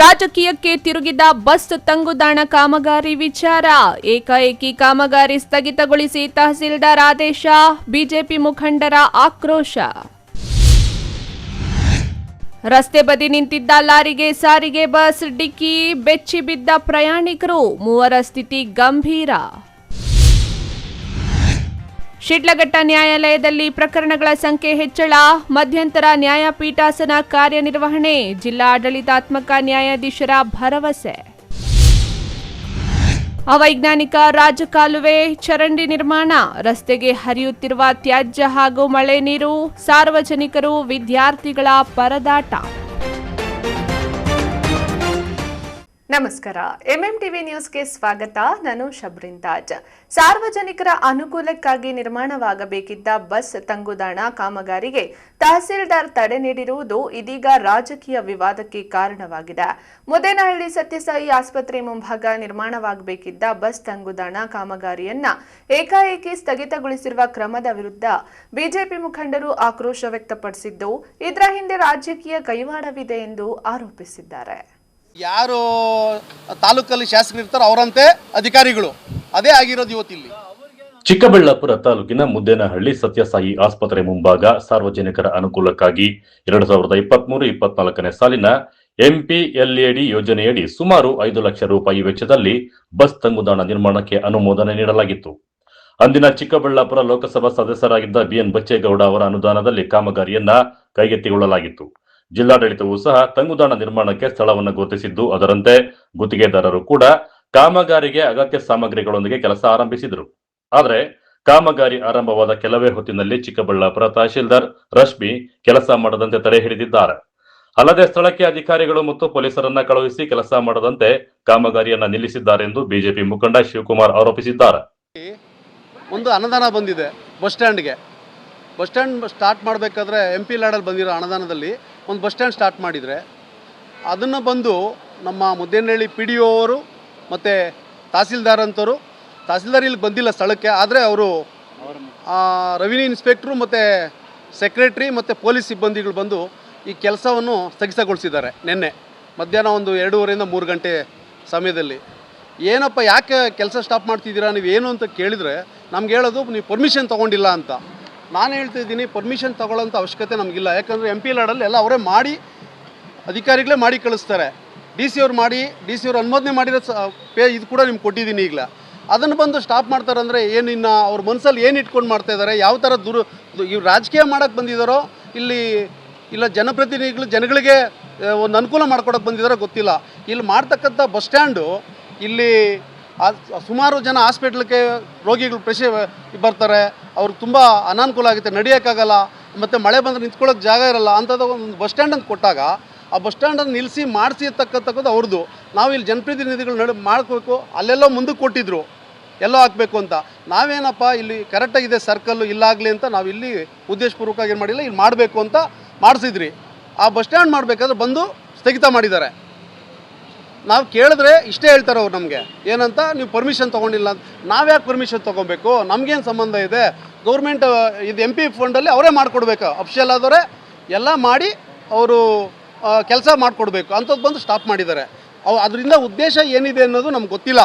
ರಾಜಕೀಯಕ್ಕೆ ತಿರುಗಿದ ಬಸ್ ತಂಗುದಾಣ ಕಾಮಗಾರಿ ವಿಚಾರ. ಏಕಾಏಕಿ ಕಾಮಗಾರಿ ಸ್ಥಗಿತಗೊಳಿಸಿ ತಹಸೀಲ್ದಾರ್ ಆದೇಶ. ಬಿಜೆಪಿ ಮುಖಂಡರ ಆಕ್ರೋಶ. ರಸ್ತೆ ಬದಿ ನಿಂತಿದ್ದ ಲಾರಿಗೆ ಸಾರಿಗೆ ಬಸ್ ಡಿಕ್ಕಿ, ಬೆಚ್ಚಿ ಬಿದ್ದ ಪ್ರಯಾಣಿಕರು, ಮೂವರ ಸ್ಥಿತಿ ಗಂಭೀರ. ಶಿಡ್ಲಘಟ್ಟ ನ್ಯಾಯಾಲಯದಲ್ಲಿ ಪ್ರಕರಣಗಳ ಸಂಖ್ಯೆ ಹೆಚ್ಚಳ, ಮಧ್ಯಂತರ ನ್ಯಾಯಪೀಠಾಸನ ಕಾರ್ಯನಿರ್ವಹಣೆ, ಜಿಲ್ಲಾ ಆಡಳಿತಾತ್ಮಕ ನ್ಯಾಯಾಧೀಶರ ಭರವಸೆ. ಅವೈಜ್ಞಾನಿಕ ರಾಜಕಾಲುವೆ ಚರಂಡಿ ನಿರ್ಮಾಣ, ರಸ್ತೆಗೆ ಹರಿಯುತ್ತಿರುವ ತ್ಯಾಜ್ಯ ಹಾಗೂ ಮಳೆ ನೀರು, ಸಾರ್ವಜನಿಕರು ವಿದ್ಯಾರ್ಥಿಗಳ ಪರದಾಟ. ನಮಸ್ಕಾರ, ಎಂಎಂಟಿವಿ ನ್ಯೂಸ್ಗೆ ಸ್ವಾಗತ. ನಾನು ಶಬ್ರಿನ್ ತಾಜ್. ಸಾರ್ವಜನಿಕರ ಅನುಕೂಲಕ್ಕಾಗಿ ನಿರ್ಮಾಣವಾಗಬೇಕಿದ್ದ ಬಸ್ ತಂಗುದಾಣ ಕಾಮಗಾರಿಗೆ ತಹಸೀಲ್ದಾರ್ ತಡೆ ನೀಡಿರುವುದು ಇದೀಗ ರಾಜಕೀಯ ವಿವಾದಕ್ಕೆ ಕಾರಣವಾಗಿದೆ. ಮುದ್ದೇನಹಳ್ಳಿ ಸತ್ಯಸಾಯಿ ಆಸ್ಪತ್ರೆ ಮುಂಭಾಗ ನಿರ್ಮಾಣವಾಗಬೇಕಿದ್ದ ಬಸ್ ತಂಗುದಾಣ ಕಾಮಗಾರಿಯನ್ನ ಏಕಾಏಕಿ ಸ್ಥಗಿತಗೊಳಿಸಿರುವ ಕ್ರಮದ ವಿರುದ್ಧ ಬಿಜೆಪಿ ಮುಖಂಡರು ಆಕ್ರೋಶ ವ್ಯಕ್ತಪಡಿಸಿದ್ದು, ಇದರ ಹಿಂದೆ ರಾಜಕೀಯ ಕೈವಾಡವಿದೆ ಎಂದು ಆರೋಪಿಸಿದ್ದಾರೆ. ಯಾರು ತಾಲೂಕಲ್ಲಿ ಶಾಸಕರು ಇರ್ತಾರೋ ಅವರಂತೆ ಅಧಿಕಾರಿಗಳು, ಅದೇ ಆಗಿರೋದು ಇವತ್ತಿಲ್ಲಿ. ಚಿಕ್ಕಬಳ್ಳಾಪುರ ತಾಲೂಕಿನ ಮುದ್ದೇನಹಳ್ಳಿ ಸತ್ಯಸಾಯಿ ಆಸ್ಪತ್ರೆ ಮುಂಭಾಗ ಸಾರ್ವಜನಿಕರ ಅನುಕೂಲಕ್ಕಾಗಿ 2023-24 ಸಾಲಿನ ಎಂಪಿಎಲ್ಎಡಿ ಯೋಜನೆಯಡಿ ಸುಮಾರು 5 ಲಕ್ಷ ರೂಪಾಯಿ ವೆಚ್ಚದಲ್ಲಿ ಬಸ್ ತಂಗುದಾಣ ನಿರ್ಮಾಣಕ್ಕೆ ಅನುಮೋದನೆ ನೀಡಲಾಗಿತ್ತು. ಅಂದಿನ ಚಿಕ್ಕಬಳ್ಳಾಪುರ ಲೋಕಸಭಾ ಸದಸ್ಯರಾಗಿದ್ದ ಬಿಎನ್ ಬಚ್ಚೇಗೌಡ ಅವರ ಅನುದಾನದಲ್ಲಿ ಕಾಮಗಾರಿಯನ್ನ ಕೈಗೆತ್ತಿಕೊಳ್ಳಲಾಗಿತ್ತು. ಜಿಲ್ಲಾಡಳಿತವೂ ಸಹ ತಂಗುದಾಣ ನಿರ್ಮಾಣಕ್ಕೆ ಸ್ಥಳವನ್ನು ಗುರುತಿಸಿದ್ದು, ಅದರಂತೆ ಗುತ್ತಿಗೆದಾರರು ಕೂಡ ಕಾಮಗಾರಿಗೆ ಅಗತ್ಯ ಸಾಮಗ್ರಿಗಳೊಂದಿಗೆ ಕೆಲಸ ಆರಂಭಿಸಿದರು. ಆದರೆ ಕಾಮಗಾರಿ ಆರಂಭವಾದ ಕೆಲವೇ ಹೊತ್ತಿನಲ್ಲಿ ಚಿಕ್ಕಬಳ್ಳಾಪುರ ತಹಶೀಲ್ದಾರ್ ರಶ್ಮಿ ಕೆಲಸ ಮಾಡದಂತೆ ತಡೆ ಹಿಡಿದಿದ್ದಾರೆ. ಅಲ್ಲದೆ ಸ್ಥಳಕ್ಕೆ ಅಧಿಕಾರಿಗಳು ಮತ್ತು ಪೊಲೀಸರನ್ನ ಕಳುಹಿಸಿ ಕೆಲಸ ಮಾಡದಂತೆ ಕಾಮಗಾರಿಯನ್ನ ನಿಲ್ಲಿಸಿದ್ದಾರೆ ಎಂದು ಬಿಜೆಪಿ ಮುಖಂಡ ಶಿವಕುಮಾರ್ ಆರೋಪಿಸಿದ್ದಾರೆ. ಒಂದು ಅನುದಾನ ಬಂದಿದೆ ಬಸ್ ಸ್ಟ್ಯಾಂಡ್ಗೆ. ಬಸ್ ಸ್ಟ್ಯಾಂಡ್ ಸ್ಟಾರ್ಟ್ ಮಾಡಬೇಕಾದ್ರೆ ಎಂಪಿ ಲ್ಯಾಡಲ್ಲಿ ಬಂದಿರೋ ಅನುದಾನದಲ್ಲಿ ಒಂದು ಬಸ್ ಸ್ಟ್ಯಾಂಡ್ ಸ್ಟಾರ್ಟ್ ಮಾಡಿದರೆ, ಅದನ್ನು ಬಂದು ನಮ್ಮ ಮುದ್ದೇನಹಳ್ಳಿ PDO ಅವರು ಮತ್ತು ತಹಸೀಲ್ದಾರ್ ಅಂತವರು, ತಹಸೀಲ್ದಾರ್ ಇಲ್ಲಿ ಬಂದಿಲ್ಲ ಸ್ಥಳಕ್ಕೆ, ಆದರೆ ಅವರು ರೆವಿನ್ಯೂ ಇನ್ಸ್ಪೆಕ್ಟ್ರು ಮತ್ತು ಸೆಕ್ರೆಟ್ರಿ ಮತ್ತು ಪೊಲೀಸ್ ಸಿಬ್ಬಂದಿಗಳು ಬಂದು ಈ ಕೆಲಸವನ್ನು ಸ್ಥಗಿತಗೊಳಿಸಿದ್ದಾರೆ. ನಿನ್ನೆ ಮಧ್ಯಾಹ್ನ ಒಂದು 2:30 3 ಗಂಟೆ ಸಮಯದಲ್ಲಿ. ಏನಪ್ಪ ಯಾಕೆ ಕೆಲಸ ಸ್ಟಾಪ್ ಮಾಡ್ತಿದ್ದೀರಾ ನೀವು ಏನು ಅಂತ ಕೇಳಿದರೆ ನಮ್ಗೆ ಹೇಳೋದು ನೀವು ಪರ್ಮಿಷನ್ ತೊಗೊಂಡಿಲ್ಲ ಅಂತ. ನಾನು ಹೇಳ್ತಿದ್ದೀನಿ, ಪರ್ಮಿಷನ್ ತೊಗೊಳ್ಳೋಂಥ ಅವಶ್ಯಕತೆ ನಮಗಿಲ್ಲ. ಯಾಕಂದರೆ MP ಲ್ಯಾಡಲ್ಲಿ ಎಲ್ಲ ಅವರೇ ಮಾಡಿ, ಅಧಿಕಾರಿಗಳೇ ಮಾಡಿ ಕಳಿಸ್ತಾರೆ. DC ಅವ್ರು ಮಾಡಿ, DC ಅವ್ರು ಅನುಮೋದನೆ ಮಾಡಿರೋ ಇದು ಕೂಡ ನಿಮ್ಗೆ ಕೊಟ್ಟಿದ್ದೀನಿ ಈಗಲೇ. ಅದನ್ನು ಬಂದು ಸ್ಟಾಪ್ ಮಾಡ್ತಾರಂದರೆ ಏನು, ಇನ್ನು ಅವ್ರ ಮನಸ್ಸಲ್ಲಿ ಏನು ಇಟ್ಕೊಂಡು ಮಾಡ್ತಾಯಿದ್ದಾರೆ, ಯಾವ ಥರ ಇವ್ರು ರಾಜಕೀಯ ಮಾಡೋಕ್ಕೆ ಬಂದಿದ್ದಾರೋ, ಇಲ್ಲ ಜನಪ್ರತಿನಿಧಿಗಳು ಜನಗಳಿಗೆ ಒಂದು ಅನುಕೂಲ ಮಾಡ್ಕೊಡೋಕೆ ಬಂದಿದ್ದಾರೋ ಗೊತ್ತಿಲ್ಲ. ಇಲ್ಲಿ ಮಾಡ್ತಕ್ಕಂಥ ಬಸ್ ಸ್ಟ್ಯಾಂಡು, ಇಲ್ಲಿ ಸುಮಾರು ಜನ ಹಾಸ್ಪಿಟ್ಲಿಗೆ ರೋಗಿಗಳು ಬರ್ತಾರೆ, ಅವ್ರಿಗೆ ತುಂಬ ಅನಾನುಕೂಲ ಆಗುತ್ತೆ, ನಡೆಯೋಕ್ಕಾಗಲ್ಲ, ಮತ್ತು ಮಳೆ ಬಂದರೆ ನಿಂತ್ಕೊಳ್ಳೋಕೆ ಜಾಗ ಇರಲ್ಲ. ಅಂಥದ್ದು ಒಂದು ಬಸ್ ಸ್ಟ್ಯಾಂಡ್ ಅಂತ ಕೊಟ್ಟಾಗ ಆ ಬಸ್ ಸ್ಟ್ಯಾಂಡನ್ನು ನಿಲ್ಲಿಸಿ ಮಾಡಿಸಿರ್ತಕ್ಕಂಥದ್ದು ಅವ್ರದ್ದು. ನಾವು ಇಲ್ಲಿ ಜನಪ್ರತಿನಿಧಿಗಳು ಮಾಡಬೇಕು, ಅಲ್ಲೆಲ್ಲೋ ಮುಂದಕ್ಕೆ ಕೊಟ್ಟಿದ್ರು ಎಲ್ಲೋ ಹಾಕಬೇಕು ಅಂತ. ನಾವೇನಪ್ಪ ಇಲ್ಲಿ ಕರೆಕ್ಟಾಗಿದೆ ಸರ್ಕಲ್ಲು, ಇಲ್ಲಾಗಲಿ ಅಂತ ನಾವು ಇಲ್ಲಿ ಉದ್ದೇಶಪೂರ್ವಕವಾಗಿ ಏನು ಮಾಡಿಲ್ಲ, ಇಲ್ಲಿ ಮಾಡಬೇಕು ಅಂತ ಮಾಡಿಸಿದ್ರಿ. ಆ ಬಸ್ ಸ್ಟ್ಯಾಂಡ್ ಮಾಡಬೇಕಾದ್ರೆ ಬಂದು ಸ್ಥಗಿತ ಮಾಡಿದ್ದಾರೆ. ನಾವು ಕೇಳಿದ್ರೆ ಇಷ್ಟೇ ಹೇಳ್ತಾರೆ ಅವ್ರು ನಮಗೆ, ಏನಂತ, ನೀವು ಪರ್ಮಿಷನ್ ತೊಗೊಂಡಿಲ್ಲ ಅಂತ. ನಾವ್ಯಾಕೆ ಪರ್ಮಿಷನ್ ತೊಗೊಬೇಕು, ನಮಗೇನು ಸಂಬಂಧ ಇದೆ? ಗೌರ್ಮೆಂಟ್ ಇದು MP ಫಂಡಲ್ಲಿ ಅವರೇ ಮಾಡಿಕೊಡ್ಬೇಕು, ಅಫಿಷಿಯಲ್ ಆದವರೇ ಎಲ್ಲ ಮಾಡಿ ಅವರು ಕೆಲಸ ಮಾಡಿಕೊಡ್ಬೇಕು. ಅಂಥದ್ದು ಬಂದು ಸ್ಟಾಪ್ ಮಾಡಿದ್ದಾರೆ. ಅದರಿಂದ ಉದ್ದೇಶ ಏನಿದೆ ಅನ್ನೋದು ನಮ್ಗೆ ಗೊತ್ತಿಲ್ಲ.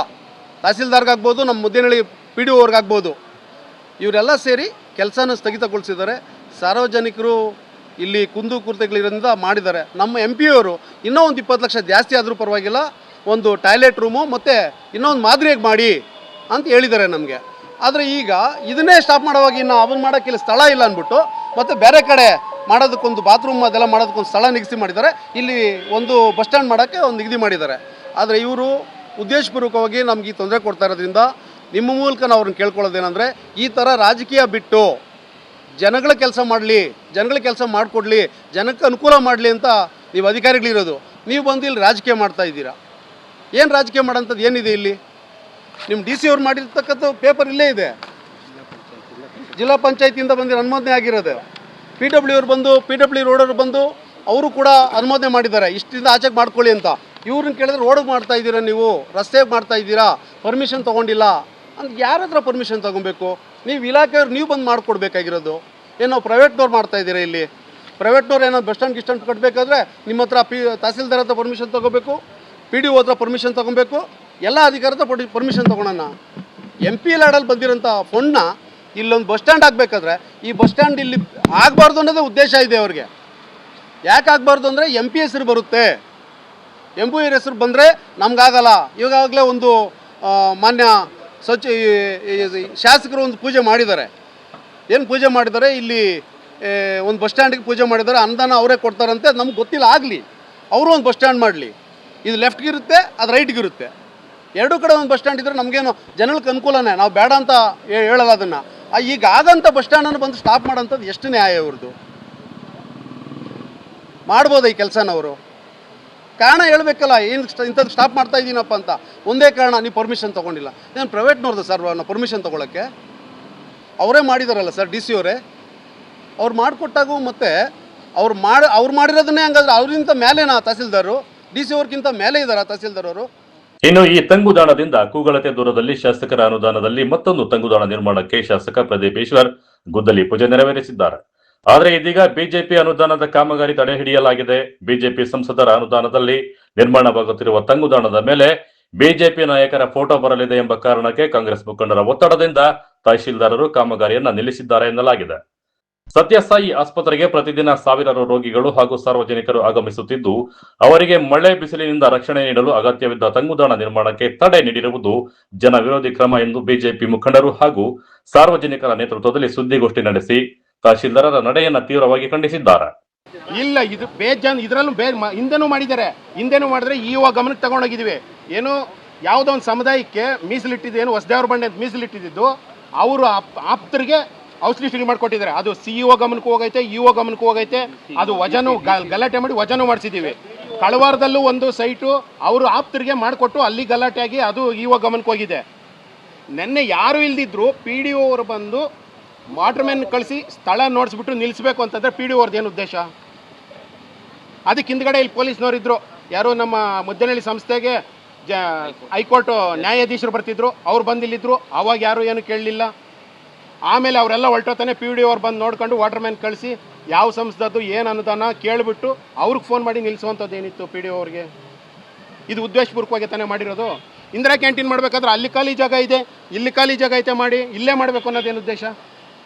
ತಹಸೀಲ್ದಾರ್ಗಾಗ್ಬೋದು, ನಮ್ಮ ಮುದ್ದೇನಹಳ್ಳಿ PDO ಅವ್ರಿಗಾಗ್ಬೋದು, ಇವರೆಲ್ಲ ಸೇರಿ ಕೆಲಸನ ಸ್ಥಗಿತಗೊಳಿಸಿದ್ದಾರೆ. ಸಾರ್ವಜನಿಕರು ಇಲ್ಲಿ ಕುಂದುಕೊರತೆಗಳಿಂದ ಮಾಡಿದ್ದಾರೆ. ನಮ್ಮ MP ಅವರು ಇನ್ನೂ ಒಂದು 20 ಲಕ್ಷ ಜಾಸ್ತಿ ಆದರೂ ಪರವಾಗಿಲ್ಲ, ಒಂದು ಟಾಯ್ಲೆಟ್ ರೂಮು ಮತ್ತು ಇನ್ನೊಂದು ಮಾದರಿಯಾಗಿ ಮಾಡಿ ಅಂತ ಹೇಳಿದ್ದಾರೆ ನಮಗೆ. ಆದರೆ ಈಗ ಇದನ್ನೇ ಸ್ಟಾಪ್ ಮಾಡೋವಾಗ ಇನ್ನು ಅವನು ಮಾಡೋಕ್ಕಿಲ್ಲ, ಸ್ಥಳ ಇಲ್ಲ ಅಂದ್ಬಿಟ್ಟು ಮತ್ತು ಬೇರೆ ಕಡೆ ಮಾಡೋದಕ್ಕೊಂದು ಬಾತ್ರೂಮ್ ಅದೆಲ್ಲ ಮಾಡೋದಕ್ಕೊಂದು ಸ್ಥಳ ನಿಗದಿ ಮಾಡಿದ್ದಾರೆ. ಇಲ್ಲಿ ಒಂದು ಬಸ್ ಸ್ಟ್ಯಾಂಡ್ ಮಾಡೋಕ್ಕೆ ಒಂದು ನಿಗದಿ ಮಾಡಿದ್ದಾರೆ. ಆದರೆ ಇವರು ಉದ್ದೇಶಪೂರ್ವಕವಾಗಿ ನಮ್ಗೆ ಈ ತೊಂದರೆ ಕೊಡ್ತಾ ಇರೋದ್ರಿಂದ ನಿಮ್ಮ ಮೂಲಕ ನಾವು ಅವ್ರನ್ನ ಕೇಳ್ಕೊಳ್ಳೋದೇನೆಂದರೆ, ಈ ಥರ ರಾಜಕೀಯ ಬಿಟ್ಟು ಜನಗಳ ಕೆಲಸ ಮಾಡಲಿ, ಜನಗಳ ಕೆಲಸ ಮಾಡಿಕೊಡ್ಲಿ, ಜನಕ್ಕೆ ಅನುಕೂಲ ಮಾಡಲಿ ಅಂತ ನೀವು ಅಧಿಕಾರಿಗಳಿರೋದು. ನೀವು ಬಂದು ಇಲ್ಲಿ ರಾಜಕೀಯ ಮಾಡ್ತಾ ಇದ್ದೀರಾ. ಏನು ರಾಜಕೀಯ ಮಾಡೋಂಥದ್ದು ಏನಿದೆ ಇಲ್ಲಿ? ನಿಮ್ಮ DC ಅವ್ರು ಮಾಡಿರ್ತಕ್ಕಂಥ ಪೇಪರ್ ಇಲ್ಲೇ ಇದೆ, ಜಿಲ್ಲಾ ಪಂಚಾಯತಿಯಿಂದ ಬಂದಿರೋ ಅನುಮೋದನೆ ಆಗಿರೋದು. PW ಅವ್ರು ಬಂದು, PW ರೋಡವ್ರು ಬಂದು ಅವರು ಕೂಡ ಅನುಮೋದನೆ ಮಾಡಿದ್ದಾರೆ, ಇಷ್ಟರಿಂದ ಆಚೆಗೆ ಮಾಡ್ಕೊಳ್ಳಿ ಅಂತ. ಇವ್ರನ್ನ ಕೇಳಿದ್ರೆ ರೋಡಿಗೆ ಮಾಡ್ತಾ ಇದ್ದೀರಾ, ನೀವು ರಸ್ತೆಗೆ ಮಾಡ್ತಾ ಇದ್ದೀರಾ, ಪರ್ಮಿಷನ್ ತೊಗೊಂಡಿಲ್ಲ ಅಂತ. ಯಾರ ಹತ್ರ ಪರ್ಮಿಷನ್ ತೊಗೊಬೇಕು? ನೀವು ಇಲಾಖೆಯವ್ರು ನೀವು ಬಂದು ಮಾಡಿಕೊಡ್ಬೇಕಾಗಿರೋದು. ಏನು ನಾವು ಪ್ರೈವೇಟ್ದವ್ರು ಮಾಡ್ತಾಯಿದ್ದೀರಾ ಇಲ್ಲಿ? ಪ್ರೈವೇಟ್ನವ್ರು ಏನಾದ್ರು ಬಸ್ ಸ್ಟ್ಯಾಂಡ್ ಕಟ್ಟಬೇಕಾದ್ರೆ ನಿಮ್ಮ ಹತ್ರ ತಹಸೀಲ್ದಾರ್ ಹತ್ರ ಪರ್ಮಿಷನ್ ತೊಗೋಬೇಕು, PDO ಹತ್ರ ಪರ್ಮಿಷನ್ ತೊಗೊಬೇಕು, ಎಲ್ಲ ಅಧಿಕಾರದ ಪರ್ಮಿಷನ್ ತೊಗೊಳೋಣ. MP ಲ್ಯಾಡಲ್ಲಿ ಬಂದಿರೋಂಥ ಫಂಡ್ನ ಇಲ್ಲೊಂದು ಬಸ್ ಸ್ಟ್ಯಾಂಡ್ ಆಗಬೇಕಾದ್ರೆ ಈ ಬಸ್ ಸ್ಟ್ಯಾಂಡ್ ಇಲ್ಲಿ ಆಗಬಾರ್ದು ಅನ್ನೋದೇ ಉದ್ದೇಶ ಇದೆ ಅವ್ರಿಗೆ. ಯಾಕೆ ಆಗಬಾರ್ದು ಅಂದರೆ MP ಹೆಸರು ಬರುತ್ತೆ, MP ಹೆಸರು ಬಂದರೆ ನಮಗಾಗಲ್ಲ. ಇವಾಗಲೇ ಒಂದು ಮಾನ್ಯ ಶಾಸಕರು ಒಂದು ಪೂಜೆ ಮಾಡಿದ್ದಾರೆ. ಏನು ಪೂಜೆ ಮಾಡಿದ್ದಾರೆ? ಇಲ್ಲಿ ಒಂದು ಬಸ್ ಸ್ಟ್ಯಾಂಡಿಗೆ ಪೂಜೆ ಮಾಡಿದ್ದಾರೆ, ಅನುದಾನ ಅವರೇ ಕೊಡ್ತಾರಂತೆ. ನಮ್ಗೆ ಗೊತ್ತಿಲ್ಲ, ಆಗಲಿ, ಅವರು ಒಂದು ಬಸ್ ಸ್ಟ್ಯಾಂಡ್ ಮಾಡಲಿ. ಇದು ಲೆಫ್ಟ್ಗಿರುತ್ತೆ, ಅದು ರೈಟ್ಗಿರುತ್ತೆ. ಎರಡೂ ಕಡೆ ಒಂದು ಬಸ್ ಸ್ಟ್ಯಾಂಡ್ ಇದ್ದರೆ ನಮಗೇನು ಜನಗಳಿಗೆ ಅನುಕೂಲನೇ, ನಾವು ಬೇಡ ಅಂತ ಹೇಳಲ್ಲ ಅದನ್ನು. ಈಗ ಆಗಂಥ ಬಸ್ ಸ್ಟ್ಯಾಂಡನ್ನು ಬಂದು ಸ್ಟಾಪ್ ಮಾಡೋಂಥದ್ದು ಎಷ್ಟು ನ್ಯಾಯ ಇವ್ರದ್ದು? ಮಾಡ್ಬೋದು ಈ ಕೆಲಸನವರು. ಕಾರಣ ಹೇಳಬೇಕಲ್ಲ, ಏನು ಇಂಥದ್ದು ಸ್ಟಾಪ್ ಮಾಡ್ತಾ ಇದ್ದೀನಪ್ಪ ಅಂತ. ಒಂದೇ ಕಾರಣ, ನೀವು ಪರ್ಮಿಷನ್ ತೊಗೊಂಡಿಲ್ಲ. ಏನು ಪ್ರೈವೇಟ್ನವ್ರದ್ದು ಸರ್ ನಾವು ಪರ್ಮಿಷನ್ ತೊಗೊಳಕ್ಕೆ? ಅವರೇ ಮಾಡಿದಾರಲ್ಲ ಸರ್, DC ಅವರೇ. ಅವ್ರು ಮಾಡಿಕೊಟ್ಟಾಗೂ ಮತ್ತೆ ಅವ್ರು ಮಾಡಿರೋದನ್ನೇ ಹಂಗಾದ್ರೆ ಅವ್ರಿಗಿಂತ ಮೇಲೆನಾ ತಹಸೀಲ್ದಾರು? DC ಅವ್ರಿಗಿಂತ ಮೇಲೆ ಇದ್ದಾರಾ ತಹಸೀಲ್ದಾರ್ ಅವರು? ಇನ್ನು ಈ ತಂಗುದಾಣದಿಂದ ಕೂಗಳತೆ ದೂರದಲ್ಲಿ ಶಾಸಕರ ಅನುದಾನದಲ್ಲಿ ಮತ್ತೊಂದು ತಂಗುದಾಣ ನಿರ್ಮಾಣಕ್ಕೆ ಶಾಸಕ ಪ್ರದೀಪ್ ಈಶ್ವರ್ ಗುದ್ದಲಿ ಪೂಜೆ ನೆರವೇರಿಸಿದ್ದಾರೆ. ಆದರೆ ಇದೀಗ ಬಿಜೆಪಿ ಅನುದಾನದ ಕಾಮಗಾರಿ ತಡೆ ಹಿಡಿಯಲಾಗಿದೆ. ಬಿಜೆಪಿ ಸಂಸದರ ಅನುದಾನದಲ್ಲಿ ನಿರ್ಮಾಣವಾಗುತ್ತಿರುವ ತಂಗುದಾಣದ ಮೇಲೆ ಬಿಜೆಪಿ ನಾಯಕರ ಫೋಟೋ ಬರಲಿದೆ ಎಂಬ ಕಾರಣಕ್ಕೆ ಕಾಂಗ್ರೆಸ್ ಮುಖಂಡರ ಒತ್ತಡದಿಂದ ತಹಶೀಲ್ದಾರರು ಕಾಮಗಾರಿಯನ್ನ ನಿಲ್ಲಿಸಿದ್ದಾರೆ ಎನ್ನಲಾಗಿದೆ. ಸತ್ಯಸಾಯಿ ಆಸ್ಪತ್ರೆಗೆ ಪ್ರತಿದಿನ ಸಾವಿರಾರು ರೋಗಿಗಳು ಹಾಗೂ ಸಾರ್ವಜನಿಕರು ಆಗಮಿಸುತ್ತಿದ್ದು, ಅವರಿಗೆ ಮಳೆ ಬಿಸಿಲಿನಿಂದ ರಕ್ಷಣೆ ನೀಡಲು ಅಗತ್ಯವಿದ್ದ ತಂಗುದಾಣ ನಿರ್ಮಾಣಕ್ಕೆ ತಡೆ ನೀಡಿರುವುದು ಜನ ವಿರೋಧಿ ಕ್ರಮ ಎಂದು ಬಿಜೆಪಿ ಮುಖಂಡರು ಹಾಗೂ ಸಾರ್ವಜನಿಕರ ನೇತೃತ್ವದಲ್ಲಿ ಸುದ್ದಿಗೋಷ್ಠಿ ನಡೆಸಿ ತಹಶೀಲ್ದಾರರ ನಡೆಯನ್ನ ತೀವ್ರವಾಗಿ ಖಂಡಿಸಿದ್ದಾರೆ. ಇಲ್ಲ, ಇದು ಬೇಜಾನ್, ಇದರಲ್ಲೂ ಹಿಂದೆನೂ ಮಾಡಿದ್ದಾರೆ. ಹಿಂದೆನೂ ಮಾಡಿದ್ರೆ EO ಗಮನಕ್ಕೆ ತಗೊಂಡೋಗಿದ್ವಿ. ಏನು ಯಾವುದೋ ಒಂದು ಸಮುದಾಯಕ್ಕೆ ಮೀಸಲಿಟ್ಟಿದ್ದು, ಏನು ಹೊಸದೇವ್ರ ಬಂಡೆ ಅಂತ ಮೀಸಲಿಟ್ಟಿದ್ದು, ಅವರು ಆಪ್ತರಿಗೆ ಔಷಧಿ ಮಾಡಿಕೊಟ್ಟಿದ್ದಾರೆ. ಅದು CEO ಗಮನಕ್ಕೂ ಹೋಗೈತೆ, EO ಗಮನಕ್ಕೂ ಹೋಗೈತೆ. ಅದು ವಜನು ಗಲಾಟೆ ಮಾಡಿ ವಜನು ಮಾಡಿಸಿದ್ದೀವಿ. ಕಳವಾರದಲ್ಲೂ ಒಂದು ಸೈಟು ಅವರು ಆಪ್ತರಿಗೆ ಮಾಡಿಕೊಟ್ಟು ಅಲ್ಲಿ ಗಲಾಟೆ ಆಗಿ ಅದು EO ಗಮನಕ್ಕೆ ಹೋಗಿದೆ. ನೆನ್ನೆ ಯಾರು ಇಲ್ದಿದ್ರು PDO ಅವರು ಬಂದು ವಾಟರ್ಮ್ಯಾನ್ ಕಳಿಸಿ ಸ್ಥಳ ನೋಡಿಸ್ಬಿಟ್ಟು ನಿಲ್ಲಿಸಬೇಕು ಅಂತಂದರೆ PDO ಅವ್ರದ್ದು ಏನು ಉದ್ದೇಶ? ಅದಕ್ಕೆ ಹಿಂದ್ಗಡೆ ಇಲ್ಲಿ ಪೊಲೀಸ್ನವರಿದ್ದರು. ಯಾರು ನಮ್ಮ ಮುದ್ದನಹಳ್ಳಿ ಸಂಸ್ಥೆಗೆ ಹೈಕೋರ್ಟ್ ನ್ಯಾಯಾಧೀಶರು ಬರ್ತಿದ್ರು, ಅವ್ರು ಬಂದಿಲ್ಲಿದ್ದರು. ಅವಾಗ ಯಾರು ಏನು ಕೇಳಲಿಲ್ಲ. ಆಮೇಲೆ ಅವರೆಲ್ಲ ಹೊರಟೋತಾನೆ PDO ಅವ್ರು ಬಂದು ನೋಡ್ಕೊಂಡು ವಾಟರ್ಮ್ಯಾನ್ ಕಳಿಸಿ ಯಾವ ಸಂಸ್ಥೆದು ಏನು ಅನುದಾನ ಕೇಳಿಬಿಟ್ಟು ಅವ್ರಿಗೆ ಫೋನ್ ಮಾಡಿ ನಿಲ್ಲಿಸುವಂಥದ್ದು ಏನಿತ್ತು PDO ಅವ್ರಿಗೆ? ಇದು ಉದ್ದೇಶಪೂರ್ವಕವಾಗಿ ತಾನೇ ಮಾಡಿರೋದು. ಇಂದಿರಾ ಕ್ಯಾಂಟೀನ್ ಮಾಡಬೇಕಾದ್ರೆ ಅಲ್ಲಿ ಖಾಲಿ ಜಾಗ ಇದೆ, ಇಲ್ಲಿ ಖಾಲಿ ಜಾಗ ಐತೆ, ಮಾಡಿ ಇಲ್ಲೇ ಮಾಡಬೇಕು ಅನ್ನೋದೇನು ಉದ್ದೇಶ?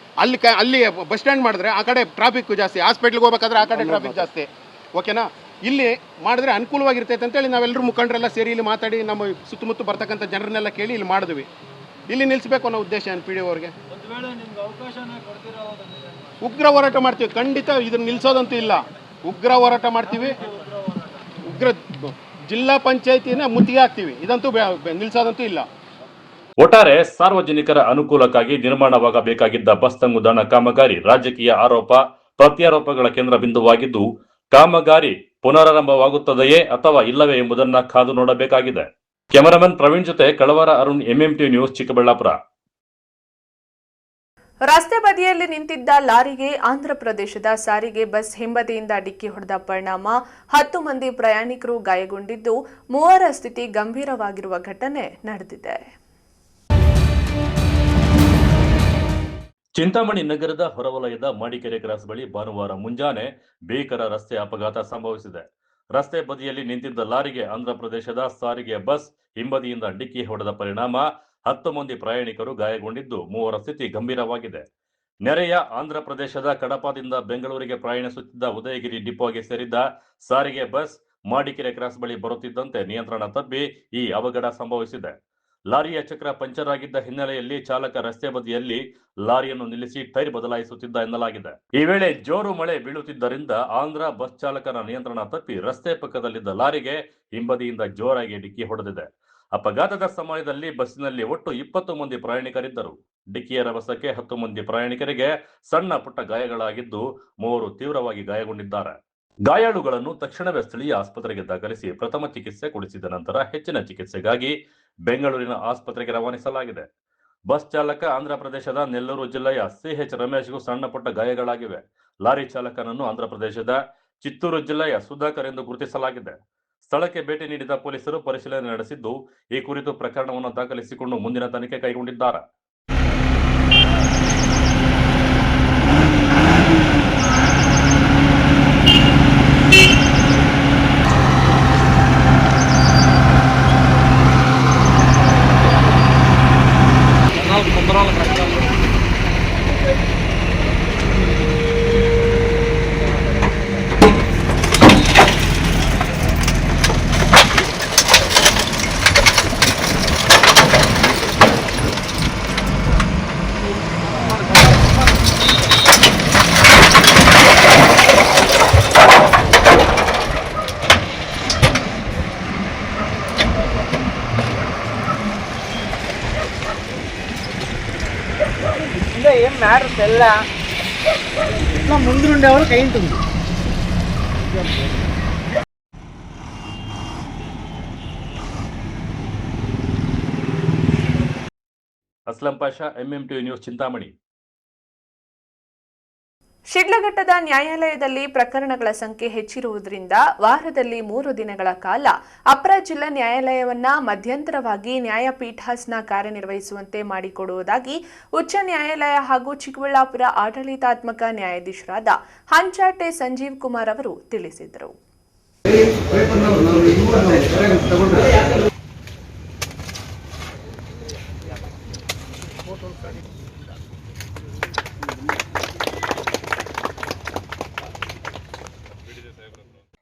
ಅಲ್ಲಿ ಬಸ್ ಸ್ಟ್ಯಾಂಡ್ ಮಾಡಿದ್ರೆ ಆ ಕಡೆ ಟ್ರಾಫಿಕ್ ಜಾಸ್ತಿ, ಹಾಸ್ಪಿಟ್ಲಿಗೆ ಹೋಗ್ಬೇಕಾದ್ರೆ ಆ ಕಡೆ ಟ್ರಾಫಿಕ್ ಜಾಸ್ತಿ, ಓಕೆನಾ? ಇಲ್ಲಿ ಮಾಡಿದ್ರೆ ಅನುಕೂಲವಾಗಿರ್ತೈತೆ ಅಂತೇಳಿ ನಾವೆಲ್ಲರೂ ಮುಖಂಡರೆಲ್ಲ ಸೇರಿ ಇಲ್ಲಿ ಮಾತಾಡಿ ನಮ್ಮ ಸುತ್ತಮುತ್ತ ಬರ್ತಕ್ಕಂಥ ಜನರನ್ನೆಲ್ಲ ಕೇಳಿ ಇಲ್ಲಿ ಮಾಡಿದ್ವಿ. ಇಲ್ಲಿ ನಿಲ್ಲಿಸಬೇಕು ಅನ್ನೋ ಉದ್ದೇಶ ಏನು PDO ಅವ್ರಿಗೆ? ಉಗ್ರ ಹೋರಾಟ ಮಾಡ್ತೀವಿ, ಖಂಡಿತ ಇದನ್ನು ನಿಲ್ಲಿಸೋದಂತೂ ಇಲ್ಲ. ಉಗ್ರ ಹೋರಾಟ ಮಾಡ್ತೀವಿ, ಜಿಲ್ಲಾ ಪಂಚಾಯತಿನ ಮುತ್ತಿಗೆ ಹಾಕ್ತೀವಿ. ಇದಂತೂ ನಿಲ್ಲಿಸೋದಂತೂ ಇಲ್ಲ. ಒಟ್ಟಾರೆ ಸಾರ್ವಜನಿಕರ ಅನುಕೂಲಕ್ಕಾಗಿ ನಿರ್ಮಾಣವಾಗಬೇಕಾಗಿದ್ದ ಬಸ್ ತಂಗುದಾಣ ಕಾಮಗಾರಿ ರಾಜಕೀಯ ಆರೋಪ ಪ್ರತ್ಯಾರೋಪಗಳ ಕೇಂದ್ರ ಬಿಂದುವಾಗಿದ್ದು, ಕಾಮಗಾರಿ ಪುನರಾರಂಭವಾಗುತ್ತದೆಯೇ ಅಥವಾ ಇಲ್ಲವೇ ಎಂಬುದನ್ನು ಕಾದು ನೋಡಬೇಕಾಗಿದೆ. ಕ್ಯಾಮರಾಮನ್ ಪ್ರವೀಣ್ ಜೊತೆ ಕಳವಾರ ಅರುಣ್, MMT ನ್ಯೂಸ್, ಚಿಕ್ಕಬಳ್ಳಾಪುರ. ರಸ್ತೆ ಬದಿಯಲ್ಲಿ ನಿಂತಿದ್ದ ಲಾರಿಗೆ ಆಂಧ್ರಪ್ರದೇಶದ ಸಾರಿಗೆ ಬಸ್ ಹಿಂಬದಿಯಿಂದ ಡಿಕ್ಕಿ ಹೊಡೆದ ಪರಿಣಾಮ 10 ಮಂದಿ ಪ್ರಯಾಣಿಕರು ಗಾಯಗೊಂಡಿದ್ದು, 3 ಸ್ಥಿತಿ ಗಂಭೀರವಾಗಿರುವ ಘಟನೆ ನಡೆದಿದೆ. ಚಿಂತಾಮಣಿ ನಗರದ ಹೊರವಲಯದ ಮಾಡಿಕೆರೆ ಕ್ರಾಸ್ ಬಳಿ ಭಾನುವಾರ ಮುಂಜಾನೆ ಭೀಕರ ರಸ್ತೆ ಅಪಘಾತ ಸಂಭವಿಸಿದೆ. ರಸ್ತೆ ಬದಿಯಲ್ಲಿ ನಿಂತಿದ್ದ ಲಾರಿಗೆ ಆಂಧ್ರಪ್ರದೇಶದ ಸಾರಿಗೆ ಬಸ್ ಹಿಂಬದಿಯಿಂದ ಡಿಕ್ಕಿ ಹೊಡೆದ ಪರಿಣಾಮ 10 ಮಂದಿ ಪ್ರಯಾಣಿಕರು ಗಾಯಗೊಂಡಿದ್ದು, 3 ಸ್ಥಿತಿ ಗಂಭೀರವಾಗಿದೆ. ನೆರೆಯ ಆಂಧ್ರಪ್ರದೇಶದ ಕಡಪದಿಂದ ಬೆಂಗಳೂರಿಗೆ ಪ್ರಯಾಣಿಸುತ್ತಿದ್ದ ಉದಯಗಿರಿ ಡಿಪೋಗೆ ಸೇರಿದ್ದ ಸಾರಿಗೆ ಬಸ್ ಮಾಡಿಕೆರೆ ಕ್ರಾಸ್ ಬಳಿ ಬರುತ್ತಿದ್ದಂತೆ ನಿಯಂತ್ರಣ ತಪ್ಪಿ ಈ ಅವಘಡ ಸಂಭವಿಸಿದೆ. ಲಾರಿಯ ಚಕ್ರ ಪಂಚರ್ ಆಗಿದ್ದ ಹಿನ್ನೆಲೆಯಲ್ಲಿ ಚಾಲಕ ರಸ್ತೆ ಬದಿಯಲ್ಲಿ ಲಾರಿಯನ್ನು ನಿಲ್ಲಿಸಿ ಟೈರ್ ಬದಲಾಯಿಸುತ್ತಿದ್ದ ಎನ್ನಲಾಗಿದೆ. ಈ ವೇಳೆ ಜೋರು ಮಳೆ ಬೀಳುತ್ತಿದ್ದರಿಂದ ಆಂಧ್ರ ಬಸ್ ಚಾಲಕನ ನಿಯಂತ್ರಣ ತಪ್ಪಿ ರಸ್ತೆ ಪಕ್ಕದಲ್ಲಿದ್ದ ಲಾರಿಗೆ ಹಿಂಬದಿಯಿಂದ ಜೋರಾಗಿ ಡಿಕ್ಕಿ ಹೊಡೆದಿದೆ. ಅಪಘಾತದ ಸಮಯದಲ್ಲಿ ಬಸ್ಸಿನಲ್ಲಿ ಒಟ್ಟು 20 ಮಂದಿ ಪ್ರಯಾಣಿಕರಿದ್ದರು. ಡಿಕ್ಕಿಯ ರಭಸಕ್ಕೆ 10 ಮಂದಿ ಪ್ರಯಾಣಿಕರಿಗೆ ಸಣ್ಣ ಪುಟ್ಟ ಗಾಯಗಳಾಗಿದ್ದು, 3 ತೀವ್ರವಾಗಿ ಗಾಯಗೊಂಡಿದ್ದಾರೆ. ಗಾಯಾಳುಗಳನ್ನು ತಕ್ಷಣವೇ ಸ್ಥಳೀಯ ಆಸ್ಪತ್ರೆಗೆ ದಾಖಲಿಸಿ ಪ್ರಥಮ ಚಿಕಿತ್ಸೆ ಕೊಡಿಸಿದ ನಂತರ ಹೆಚ್ಚಿನ ಚಿಕಿತ್ಸೆಗಾಗಿ ಬೆಂಗಳೂರಿನ ಆಸ್ಪತ್ರೆಗೆ ರವಾನಿಸಲಾಗಿದೆ. ಬಸ್ ಚಾಲಕ ಆಂಧ್ರಪ್ರದೇಶದ ನೆಲ್ಲೂರು ಜಿಲ್ಲೆಯ CH ರಮೇಶ್ಗೂ ಸಣ್ಣ ಪುಟ್ಟ ಗಾಯಗಳಾಗಿವೆ. ಲಾರಿ ಚಾಲಕನನ್ನು ಆಂಧ್ರಪ್ರದೇಶದ ಚಿತ್ತೂರು ಜಿಲ್ಲೆಯ ಸುಧಾಕರ್ ಎಂದು ಗುರುತಿಸಲಾಗಿದೆ. ಸ್ಥಳಕ್ಕೆ ಭೇಟಿ ನೀಡಿದ ಪೊಲೀಸರು ಪರಿಶೀಲನೆ ನಡೆಸಿದ್ದು, ಈ ಕುರಿತು ಪ್ರಕರಣವನ್ನು ದಾಖಲಿಸಿಕೊಂಡು ಮುಂದಿನ ತನಿಖೆ ಕೈಗೊಂಡಿದ್ದಾರೆ. ఏం మ్యాటర్ తెల్ల ఇట్లా ముందుండేవాళ్ళు కై ఉంటుంది. Aslam Pasha, MMTV news, Chintamani. ಶಿಡ್ಲಘಟ್ಟದ ನ್ಯಾಯಾಲಯದಲ್ಲಿ ಪ್ರಕರಣಗಳ ಸಂಖ್ಯೆ ಹೆಚ್ಚಿರುವುದರಿಂದ ವಾರದಲ್ಲಿ 3 ದಿನಗಳ ಕಾಲ ಅಪರ ಜಿಲ್ಲಾ ನ್ಯಾಯಾಲಯವನ್ನ ಮಧ್ಯಂತರವಾಗಿ ನ್ಯಾಯಪೀಠಾಸನ ಕಾರ್ಯನಿರ್ವಹಿಸುವಂತೆ ಮಾಡಿಕೊಡುವುದಾಗಿ ಉಚ್ಚ ನ್ಯಾಯಾಲಯ ಹಾಗೂ ಚಿಕ್ಕಬಳ್ಳಾಪುರ ಆಡಳಿತಾತ್ಮಕ ನ್ಯಾಯಾಧೀಶರಾದ ಹಂಚಾಟೆ ಸಂಜೀವ್ ಕುಮಾರ್ ಅವರು ತಿಳಿಸಿದರು.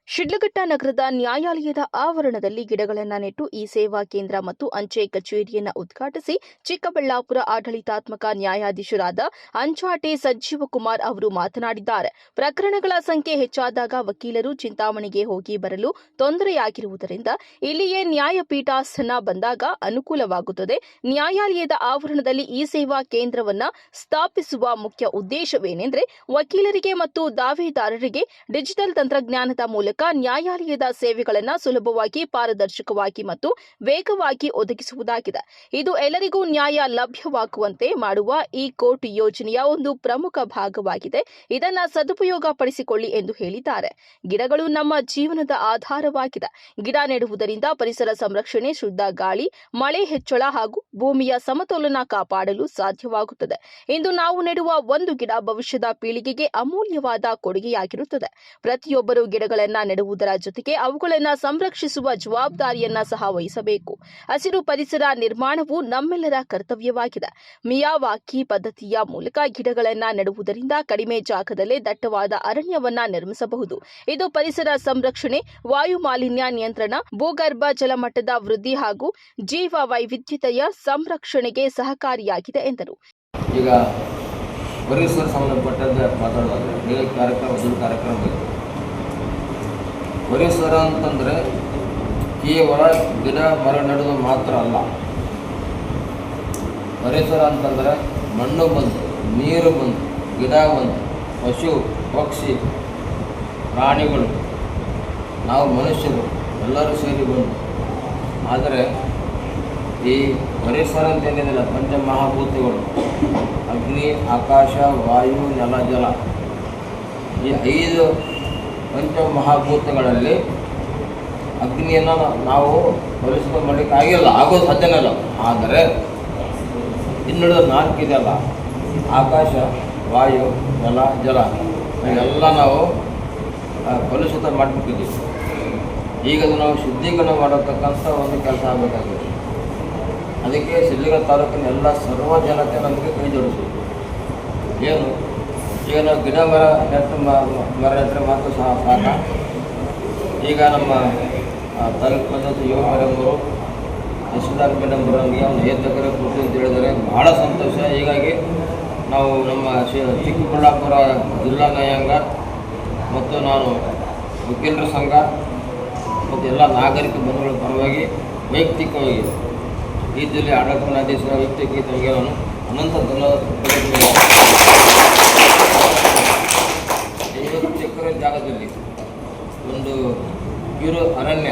ಶಿಡ್ಲಘಟ್ಟ ನಗರದ ನ್ಯಾಯಾಲಯದ ಆವರಣದಲ್ಲಿ ಗಿಡಗಳನ್ನು ನೆಟ್ಟು ಈ ಸೇವಾ ಕೇಂದ್ರ ಮತ್ತು ಅಂಚೆ ಕಚೇರಿಯನ್ನು ಉದ್ಘಾಟಿಸಿ ಚಿಕ್ಕಬಳ್ಳಾಪುರ ಆಡಳಿತಾತ್ಮಕ ನ್ಯಾಯಾಧೀಶರಾದ ಹಂಚಾಟೆ ಸಂಜೀವಕುಮಾರ್ ಅವರು ಮಾತನಾಡಿದ್ದಾರೆ. ಪ್ರಕರಣಗಳ ಸಂಖ್ಯೆ ಹೆಚ್ಚಾದಾಗ ವಕೀಲರು ಚಿಂತಾಮಣಿಗೆ ಹೋಗಿ ಬರಲು ತೊಂದರೆಯಾಗಿರುವುದರಿಂದ ಇಲ್ಲಿಯೇ ನ್ಯಾಯಪೀಠಾಸನ ಬಂದಾಗ ಅನುಕೂಲವಾಗುತ್ತದೆ. ನ್ಯಾಯಾಲಯದ ಆವರಣದಲ್ಲಿ ಈ ಸೇವಾ ಕೇಂದ್ರವನ್ನು ಸ್ಥಾಪಿಸುವ ಮುಖ್ಯ ಉದ್ದೇಶವೇನೆಂದರೆ ವಕೀಲರಿಗೆ ಮತ್ತು ದಾವೆದಾರರಿಗೆ ಡಿಜಿಟಲ್ ತಂತ್ರಜ್ಞಾನದ ಮೂಲಕ ನ್ಯಾಯಾಲಯದ ಸೇವೆಗಳನ್ನು ಸುಲಭವಾಗಿ, ಪಾರದರ್ಶಕವಾಗಿ ಮತ್ತು ವೇಗವಾಗಿ ಒದಗಿಸುವುದಾಗಿದೆ. ಇದು ಎಲ್ಲರಿಗೂ ನ್ಯಾಯ ಲಭ್ಯವಾಗುವಂತೆ ಮಾಡುವ ಈ ಕೋರ್ಟ್ ಯೋಜನೆಯ ಒಂದು ಪ್ರಮುಖ ಭಾಗವಾಗಿದೆ. ಇದನ್ನು ಸದುಪಯೋಗ ಪಡಿಸಿಕೊಳ್ಳಿ ಎಂದು ಹೇಳಿದ್ದಾರೆ. ಗಿಡಗಳು ನಮ್ಮ ಜೀವನದ ಆಧಾರವಾಗಿದೆ. ಗಿಡ ನೆಡುವುದರಿಂದ ಪರಿಸರ ಸಂರಕ್ಷಣೆ, ಶುದ್ಧ ಗಾಳಿ, ಮಳೆ ಹೆಚ್ಚಳ ಹಾಗೂ ಭೂಮಿಯ ಸಮತೋಲನ ಕಾಪಾಡಲು ಸಾಧ್ಯವಾಗುತ್ತದೆ. ಇಂದು ನಾವು ನೆಡುವ ಒಂದು ಗಿಡ ಭವಿಷ್ಯದ ಪೀಳಿಗೆಗೆ ಅಮೂಲ್ಯವಾದ ಕೊಡುಗೆಯಾಗಿರುತ್ತದೆ. ಪ್ರತಿಯೊಬ್ಬರು ಗಿಡಗಳನ್ನು ನೆಡುವುದರ ಜೊತೆಗೆ ಅವುಗಳನ್ನು ಸಂರಕ್ಷಿಸುವ ಜವಾಬ್ದಾರಿಯನ್ನ ಸಹ ವಹಿಸಬೇಕು. ಹಸಿರು ಪರಿಸರ ನಿರ್ಮಾಣವು ನಮ್ಮೆಲ್ಲರ ಕರ್ತವ್ಯವಾಗಿದೆ. ಮಿಯಾವಾಕಿ ಪದ್ಧತಿಯ ಮೂಲಕ ಗಿಡಗಳನ್ನು ನೆಡುವುದರಿಂದ ಕಡಿಮೆ ಜಾಗದಲ್ಲೇ ದಟ್ಟವಾದ ಅರಣ್ಯವನ್ನ ನಿರ್ಮಿಸಬಹುದು. ಇದು ಪರಿಸರ ಸಂರಕ್ಷಣೆ, ವಾಯು ಮಾಲಿನ್ಯ ನಿಯಂತ್ರಣ, ಭೂಗರ್ಭ ಜಲಮಟ್ಟದ ವೃದ್ಧಿ ಹಾಗೂ ಜೀವ ವೈವಿಧ್ಯತೆಯ ಸಂರಕ್ಷಣೆಗೆ ಸಹಕಾರಿಯಾಗಿದೆ ಎಂದರು. ಈಗ ಪರಿಸರ ಸಂಬಂಧಪಟ್ಟಂತೆ ಮಾತಾಡೋದಾದ್ರೆ ಕಾರ್ಯಕ್ರಮ ಪರಿಸರ ಅಂತಂದರೆ ಕೇವಲ ಗಿಡ ಮರ ನೆಡೋದು ಮಾತ್ರ ಅಲ್ಲ. ಪರಿಸರ ಅಂತಂದರೆ ಮಣ್ಣು ಬಂತು, ನೀರು ಬಂತು, ಗಿಡ ಬಂತು, ಪಶು ಪಕ್ಷಿ ಪ್ರಾಣಿಗಳು, ನಾವು ಮನುಷ್ಯರು ಎಲ್ಲರೂ ಸೇರಿ ಬಂದು. ಆದರೆ ಈ ಪರಿಸರ ಅಂತ ಏನಿದೆಯಲ್ಲ, ಪಂಚಮಹಾಭೂತಗಳು ಅಗ್ನಿ, ಆಕಾಶ, ವಾಯು, ನೆಲ, ಜಲ, ಈ 5 ಪಂಚಮಹಾಭೂತಗಳಲ್ಲಿ ಅಗ್ನಿಯನ್ನು ನಾವು ಪರಿಸರ ಮಾಡಲಿಕ್ಕೆ ಆಗಿಲ್ಲ, ಆಗೋದು ಸಾಧ್ಯನೇ ಇಲ್ಲ. ಆದರೆ ಇನ್ನುಳಿದ 4 ಇದೆಯಲ್ಲ, ಆಕಾಶ, ವಾಯು, ನೆಲ, ಜಲ, ಇವೆಲ್ಲ ನಾವು ಕಲುಷಿತ ಮಾಡಿಬಿಟ್ಟಿದ್ದೀವಿ. ಈಗ ನಾವು ಶುದ್ಧೀಕರಣ ಮಾಡತಕ್ಕಂಥ ಒಂದು ಕೆಲಸ ಆಗಬೇಕಾಗಿದೆ. ಅದಕ್ಕೆ ಶಿಡ್ಲಘಟ್ಟ ತಾಲೂಕಿನ ಎಲ್ಲ ಸರ್ವ ಜನತೆ ನಮಗೆ ಕೈ ಜೋಡಿಸಬೇಕು. ಏನು ಈಗ ನಾವು ಗಿಡ ಮರ ನೆಟ್ಟರೆ ಮಾತ್ರ ಸಾಕ. ಈಗ ನಮ್ಮ ತಾಲೂಕು ಪಂಚಾಯತ್ ಯುವ ಮೇಡಮ್ರು, ತಹಶೀಲ್ದಾರ್ ಮೇಡಮ್ರು ನಮಗೆ ಒಂದು 5 ಎಕರೆ ಕೊಟ್ಟು ಅಂತ ಹೇಳಿದರೆ ಭಾಳ ಸಂತೋಷ. ಹೀಗಾಗಿ ನಾವು ನಮ್ಮ ಚಿಕ್ಕಬಳ್ಳಾಪುರ ಜಿಲ್ಲಾ ನ್ಯಾಯಾಂಗ ಮತ್ತು ನಾನು ವಕೀಲರ ಸಂಘ ಮತ್ತು ಎಲ್ಲ ನಾಗರಿಕ ಬಂಧುಗಳ ಪರವಾಗಿ ವೈಯಕ್ತಿಕವಾಗಿ ಈ ಜಿಲ್ಲೆ ಆಡಳಿತ ನ್ಯಾಯಾಧೀಶರ ವೈಯಕ್ತಿಕ ನಾನು ಅನಂತ ಧನ್ಯವಾದ. 50 ಎಕರೆ ಜಾಗದಲ್ಲಿ ಒಂದು ಕಿರು ಅರಣ್ಯ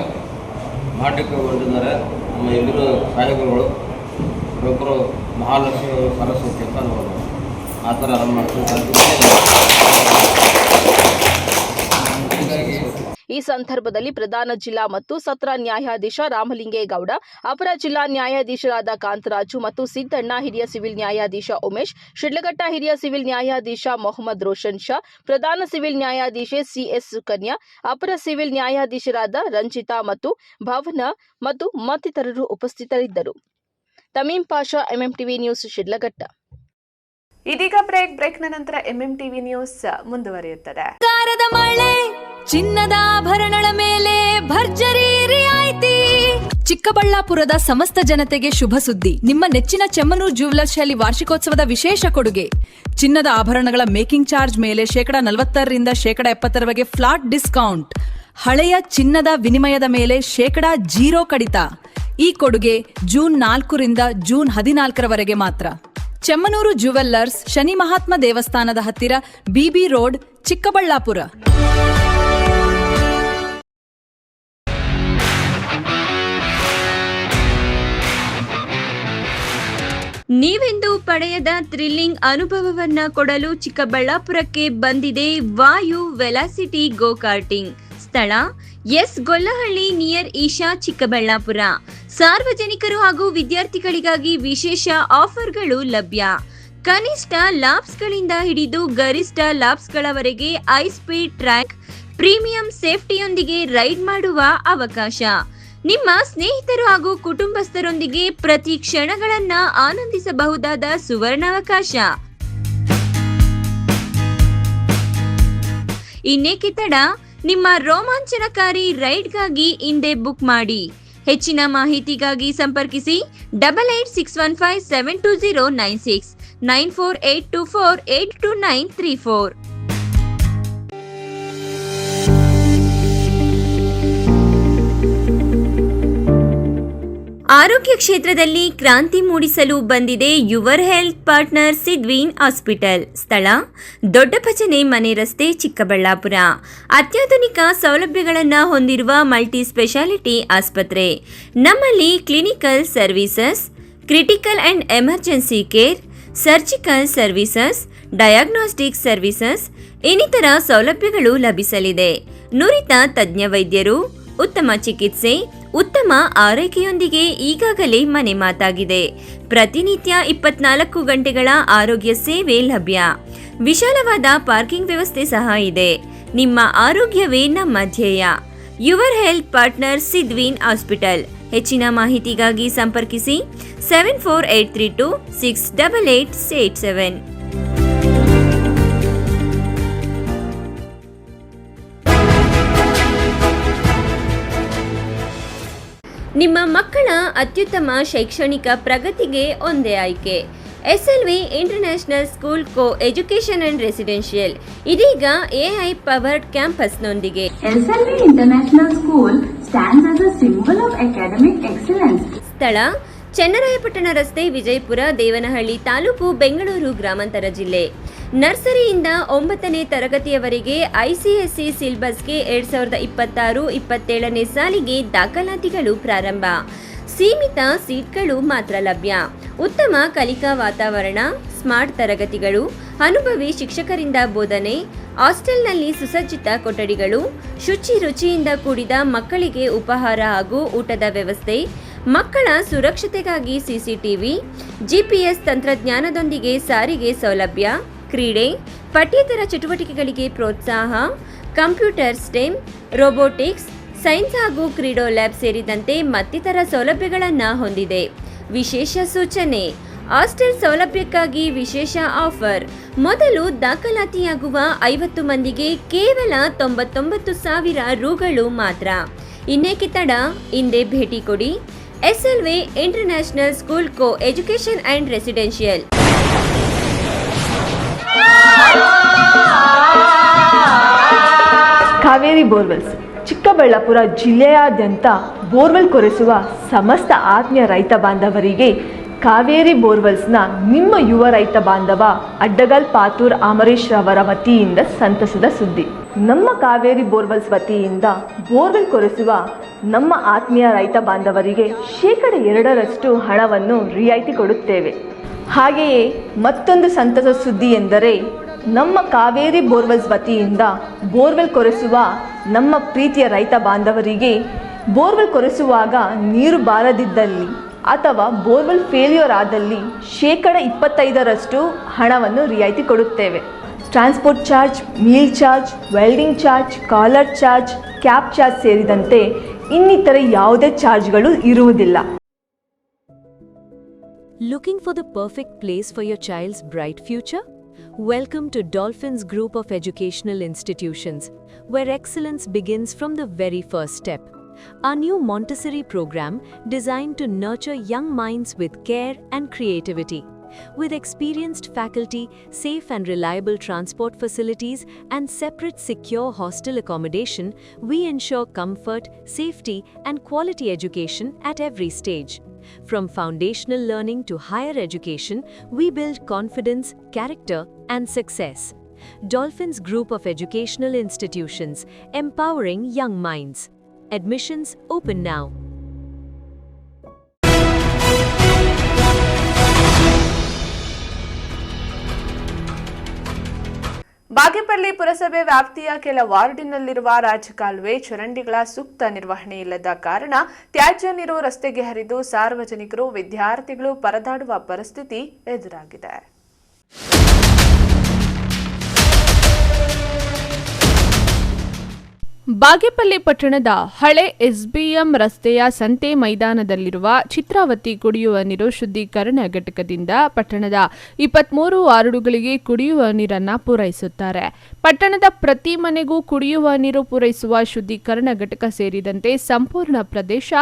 ಮಾಡಲಿಕ್ಕೆ ಹೊರಟಿದ್ದಾರೆ ನಮ್ಮ ಎಲ್ಲರೂ ಸಾಹೇಬರುಗಳು. ಒಬ್ಬರು ಮಹಾಲಕ್ಷ್ಮಿ ಸರಸ್ವತಿ ಅಂತ ನೋಡೋದು. ಆ ಥರ ನಮ್ಮ ಈ ಸಂದರ್ಭದಲ್ಲಿ ಪ್ರಧಾನ ಜಿಲ್ಲಾ ಮತ್ತು ಸತ್ರ ನ್ಯಾಯಾಧೀಶ ರಾಮಲಿಂಗೇಗೌಡ, ಅಪರ ಜಿಲ್ಲಾ ನ್ಯಾಯಾಧೀಶರಾದ ಕಾಂತರಾಜು ಮತ್ತು ಸಿದ್ದಣ್ಣ, ಹಿರಿಯ ಸಿವಿಲ್ ನ್ಯಾಯಾಧೀಶ ಉಮೇಶ್, ಶಿಡ್ಲಘಟ್ಟ ಹಿರಿಯ ಸಿವಿಲ್ ನ್ಯಾಯಾಧೀಶ ಮೊಹಮ್ಮದ್ ರೋಷನ್ ಶಾ, ಪ್ರಧಾನ ಸಿವಿಲ್ ನ್ಯಾಯಾಧೀಶೆ ಸಿಎಸ್ ಸುಕನ್ಯಾ, ಅಪರ ಸಿವಿಲ್ ನ್ಯಾಯಾಧೀಶರಾದ ರಂಜಿತಾ ಮತ್ತು ಭಾವನಾ ಮತ್ತು ಮತ್ತಿತರರು ಉಪಸ್ಥಿತರಿದ್ದರು. ತಮೀಂ ಪಾಷಾ, MMTV ನ್ಯೂಸ್, ಶಿಡ್ಲಘಟ್ಟ. ಇದೀಗ ಬ್ರೇಕ್ನ ನಂತರ MMTV ನ್ಯೂಸ್ ಮುಂದುವರಿಯುತ್ತದೆ. ಚಿನ್ನದ ಆಭರಣಗಳ ಮೇಲೆ ಭರ್ಜರಿ ರಿಯಾಯಿತಿ. ಚಿಕ್ಕಬಳ್ಳಾಪುರದ ಸಮಸ್ತ ಜನತೆಗೆ ಶುಭ ಸುದ್ದಿ. ನಿಮ್ಮ ನೆಚ್ಚಿನ ಚೆಮ್ಮನೂರು ಜ್ಯುವೆಲರ್ಸ್ ಶೈಲಿ ವಾರ್ಷಿಕೋತ್ಸವದ ವಿಶೇಷ ಕೊಡುಗೆ. ಚಿನ್ನದ ಆಭರಣಗಳ ಮೇಕಿಂಗ್ ಚಾರ್ಜ್ ಮೇಲೆ 40% 70% ಫ್ಲಾಟ್ ಡಿಸ್ಕೌಂಟ್. ಹಳೆಯ ಚಿನ್ನದ ವಿನಿಮಯದ ಮೇಲೆ 0% ಕಡಿತ. ಈ ಕೊಡುಗೆ ಜೂನ್ 4 ರಿಂದ ಜೂನ್ 14 ಮಾತ್ರ. ಚೆಮ್ಮನೂರು ಜುವೆಲ್ಲರ್ಸ್, ಶನಿ ಮಹಾತ್ಮ ದೇವಸ್ಥಾನದ ಹತ್ತಿರ, ಬಿಬಿ ರೋಡ್, ಚಿಕ್ಕಬಳ್ಳಾಪುರ. ನೀವೆಂದು ಪಡೆಯದ ಥ್ರಿಲ್ಲಿಂಗ್ ಅನುಭವವನ್ನ ಕೊಡಲು ಚಿಕ್ಕಬಳ್ಳಾಪುರಕ್ಕೆ ಬಂದಿದೆ ವಾಯು ವೆಲಾಸಿಟಿ ಗೋ ಕಾರ್ಟಿಂಗ್. ಸ್ಥಳ ಎಸ್ ಗೊಲ್ಲಹಳ್ಳಿ ನಿಯರ್ ಈಶಾ, ಚಿಕ್ಕಬಳ್ಳಾಪುರ. ಸಾರ್ವಜನಿಕರು ಹಾಗೂ ವಿದ್ಯಾರ್ಥಿಗಳಿಗಾಗಿ ವಿಶೇಷ ಆಫರ್ಗಳು ಲಭ್ಯ. ಕನಿಷ್ಠ ಲಾಪ್ಸ್ಗಳಿಂದ ಹಿಡಿದು ಗರಿಷ್ಠ ಲಾಪ್ಸ್ಗಳವರೆಗೆ ಹೈ ಸ್ಪೀಡ್ ಟ್ರ್ಯಾಕ್, ಪ್ರೀಮಿಯಂ ಸೇಫ್ಟಿಯೊಂದಿಗೆ ರೈಡ್ ಮಾಡುವ ಅವಕಾಶ. ನಿಮ್ಮ ಸ್ನೇಹಿತರು ಹಾಗೂ ಕುಟುಂಬಸ್ಥರೊಂದಿಗೆ ಪ್ರತಿ ಕ್ಷಣಗಳನ್ನ ಆನಂದಿಸಬಹುದಾದ ಸುವರ್ಣಾವಕಾಶ. ಇನ್ನೇಕೆ ತಡ, ನಿಮ್ಮ ರೋಮಾಂಚನಕಾರಿ ರೈಡ್ಗಾಗಿ ಹಿಂದೆ ಬುಕ್ ಮಾಡಿ. ಹೆಚ್ಚಿನ ಮಾಹಿತಿಗಾಗಿ ಸಂಪರ್ಕಿಸಿ 8861572096 9482482934. ಆರೋಗ್ಯ ಕ್ಷೇತ್ರದಲ್ಲಿ ಕ್ರಾಂತಿ ಮೂಡಿಸಲು ಬಂದಿದೆ ಯುವರ್ ಹೆಲ್ತ್ ಪಾರ್ಟ್ನರ್ ಸಿದ್ವೀನ್ ಹಾಸ್ಪಿಟಲ್. ಸ್ಥಳ ದೊಡ್ಡಪಚನೆ ಮನೆ ರಸ್ತೆ, ಚಿಕ್ಕಬಳ್ಳಾಪುರ. ಅತ್ಯಾಧುನಿಕ ಸೌಲಭ್ಯಗಳನ್ನು ಹೊಂದಿರುವ ಮಲ್ಟಿ ಸ್ಪೆಷಾಲಿಟಿ ಆಸ್ಪತ್ರೆ. ನಮ್ಮಲ್ಲಿ clinical services, critical and emergency care, surgical services, diagnostic services ಇನ್ನಿತರ ಸೌಲಭ್ಯಗಳು ಲಭಿಸಲಿದೆ. ನುರಿತ ತಜ್ಞ ವೈದ್ಯರು, ಉತ್ತಮ ಚಿಕಿತ್ಸೆ, ಉತ್ತಮ ಆರೈಕೆಯೊಂದಿಗೆ ಈಗಾಗಲೇ ಮನೆ ಮಾತಾಗಿದೆ. ಪ್ರತಿನಿತ್ಯ 24 ಗಂಟೆಗಳ ಆರೋಗ್ಯ ಸೇವೆ ಲಭ್ಯ. ವಿಶಾಲವಾದ ಪಾರ್ಕಿಂಗ್ ವ್ಯವಸ್ಥೆ ಸಹ ಇದೆ. ನಿಮ್ಮ ಆರೋಗ್ಯವೇ ನಮ್ಮ ಧ್ಯೇಯ. ಯುವರ್ ಹೆಲ್ತ್ ಪಾರ್ಟ್ನರ್ ಸಿದ್ವೀನ್ ಹಾಸ್ಪಿಟಲ್. ಹೆಚ್ಚಿನ ಮಾಹಿತಿಗಾಗಿ ಸಂಪರ್ಕಿಸಿ 7483268887. ನಿಮ್ಮ ಮಕ್ಕಳ ಅತ್ಯುತ್ತಮ ಶೈಕ್ಷಣಿಕ ಪ್ರಗತಿಗೆ ಒಂದೇ ಆಯ್ಕೆ. SLV international school co education and residential ಇದೀಗ AI ಪವರ್ಡ್ ಕ್ಯಾಂಪಸ್ನೊಂದಿಗೆ. SLV international school stands as a symbol of academic excellence. ಸ್ಥಳ ಚನ್ನರಾಯಪಟ್ಟಣ ರಸ್ತೆ, ವಿಜಯಪುರ, ದೇವನಹಳ್ಳಿ ತಾಲೂಕು, ಬೆಂಗಳೂರು ಗ್ರಾಮಾಂತರ ಜಿಲ್ಲೆ. ನರ್ಸರಿಯಿಂದ 9ನೇ ತರಗತಿಯವರೆಗೆ ICSE ಸಿಲೆಬಸ್ಗೆ 2026-27ನೇ ಸಾಲಿಗೆ ದಾಖಲಾತಿಗಳು ಪ್ರಾರಂಭ. ಸೀಮಿತ ಸೀಟ್ಗಳು ಮಾತ್ರ ಲಭ್ಯ. ಉತ್ತಮ ಕಲಿಕಾ ವಾತಾವರಣ, ಸ್ಮಾರ್ಟ್ ತರಗತಿಗಳು, ಅನುಭವಿ ಶಿಕ್ಷಕರಿಂದ ಬೋಧನೆ, ಹಾಸ್ಟೆಲ್ನಲ್ಲಿ ಸುಸಜ್ಜಿತ ಕೊಠಡಿಗಳು, ಶುಚಿ ರುಚಿಯಿಂದ ಕೂಡಿದ ಮಕ್ಕಳಿಗೆ ಉಪಹಾರ ಹಾಗೂ ಊಟದ ವ್ಯವಸ್ಥೆ, ಮಕ್ಕಳ ಸುರಕ್ಷತೆಗಾಗಿ CCTV, GPS ತಂತ್ರಜ್ಞಾನದೊಂದಿಗೆ ಸಾರಿಗೆ ಸೌಲಭ್ಯ, ಕ್ರೀಡೆ, ಪಠ್ಯೇತರ ಚಟುವಟಿಕೆಗಳಿಗೆ ಪ್ರೋತ್ಸಾಹ, ಕಂಪ್ಯೂಟರ್, ಸ್ಟೆಮ್, ರೋಬೋಟಿಕ್ಸ್, ಸೈನ್ಸ್ ಹಾಗೂ ಕ್ರೀಡೋ ಲ್ಯಾಬ್ ಸೇರಿದಂತೆ ಮತ್ತಿತರ ಸೌಲಭ್ಯಗಳನ್ನು ಹೊಂದಿದೆ. ವಿಶೇಷ ಸೂಚನೆ: ಹಾಸ್ಟೆಲ್ ಸೌಲಭ್ಯಕ್ಕಾಗಿ ವಿಶೇಷ ಆಫರ್. ಮೊದಲು ದಾಖಲಾತಿಯಾಗುವ 50 ಮಂದಿಗೆ ಕೇವಲ 99,000 ರೂಗಳು ಮಾತ್ರ. ಇನ್ನೇಕೆ ತಡ, ಹಿಂದೆ ಭೇಟಿ ಕೊಡಿ. SLV international school co education and residential. Kaveri borewells Chikkaballapur ಜಿಲ್ಲೆಯಾದ್ಯಂತ ಬೋರ್ವೆಲ್ ಕೊರೆಸುವ ಸಮಸ್ತ ಆತ್ಮೀಯ ರೈತ ಬಾಂಧವರಿಗೆ ಕಾವೇರಿ ಬೋರ್ವೆಲ್ಸ್ನ ನಿಮ್ಮ ಯುವ ರೈತ ಬಾಂಧವ ಅಡ್ಡಗಲ್ ಪಾತೂರ್ ಅಮರೀಶ್ ರವರ ವತಿಯಿಂದ ಸಂತಸದ ಸುದ್ದಿ. ನಮ್ಮ ಕಾವೇರಿ ಬೋರ್ವೆಲ್ಸ್ ವತಿಯಿಂದ ಬೋರ್ವೆಲ್ ಕೊರೆಸುವ ನಮ್ಮ ಆತ್ಮೀಯ ರೈತ ಬಾಂಧವರಿಗೆ 2% ಹಣವನ್ನು ರಿಯಾಯಿತಿ ಕೊಡುತ್ತೇವೆ. ಹಾಗೆಯೇ ಮತ್ತೊಂದು ಸಂತಸ ಸುದ್ದಿ ಎಂದರೆ ನಮ್ಮ ಕಾವೇರಿ ಬೋರ್ವೆಲ್ಸ್ ವತಿಯಿಂದ ಬೋರ್ವೆಲ್ ಕೊರೆಸುವ ನಮ್ಮ ಪ್ರೀತಿಯ ರೈತ ಬಾಂಧವರಿಗೆ ಬೋರ್ವೆಲ್ ಕೊರೆಸುವಾಗ ನೀರು ಬಾರದಿದ್ದಲ್ಲಿ ಅಥವಾ ಬೋರ್ವೆಲ್ ಫೇಲ್ಯೂರ್ ಆದಲ್ಲಿ 25% ಹಣವನ್ನು ರಿಯಾಯಿತಿ ಕೊಡುತ್ತೇವೆ. Transport charge, meal charge, welding charge, collar charge, cab charge ಸೇರಿದಂತೆ ಇನ್ನಿತರೆ ಯಾವುದೇ ಚಾರ್ಜ್ಗಳು ಇರುವುದಿಲ್ಲ. Looking for the perfect place for your child's bright future? Welcome to Dolphins Group of Educational Institutions, where excellence begins from the very first step. Our new Montessori program designed to nurture young minds with care and creativity. With experienced faculty, safe and reliable transport facilities, and separate secure hostel accommodation, we ensure comfort, safety, and quality education at every stage. From foundational learning to higher education, we build confidence, character, and success. Dolphins Group of Educational Institutions, empowering young minds. Admissions open now. Bagepalli ಪುರಸಭೆ ವ್ಯಾಪ್ತಿಯ ಕೆಲ ವಾರ್ಡಿನಲ್ಲಿರುವ ರಾಜಕಾಲುವೆ ಚರಂಡಿಗಳ ಸೂಕ್ತ ನಿರ್ವಹಣೆ ಇಲ್ಲದ ಕಾರಣ ತ್ಯಾಜ್ಯ ನೀರು ರಸ್ತೆಗೆ ಹರಿದು ಸಾರ್ವಜನಿಕರು ವಿದ್ಯಾರ್ಥಿಗಳು ಪರದಾಡುವ ಪರಿಸ್ಥಿತಿ ಎದುರಾಗಿದೆ. ಬಾಗೇಪಲ್ಲಿ ಪಟ್ಟಣದ ಹಳೆ ಎಸ್ಬಿಎಂ ರಸ್ತೆಯ ಸಂತೆ ಮೈದಾನದಲ್ಲಿರುವ ಚಿತ್ರಾವತಿ ಕುಡಿಯುವ ನೀರು ಶುದ್ಧೀಕರಣ ಘಟಕದಿಂದ ಪಟ್ಟಣದ 23 ವಾರ್ಡುಗಳಿಗೆ ಕುಡಿಯುವ ನೀರನ್ನು ಪೂರೈಸುತ್ತಾರೆ. ಪಟ್ಟಣದ ಪ್ರತಿ ಮನೆಗೂ ಕುಡಿಯುವ ನೀರು ಪೂರೈಸುವ ಶುದ್ಧೀಕರಣ ಘಟಕ ಸೇರಿದಂತೆ ಸಂಪೂರ್ಣ ಪ್ರದೇಶ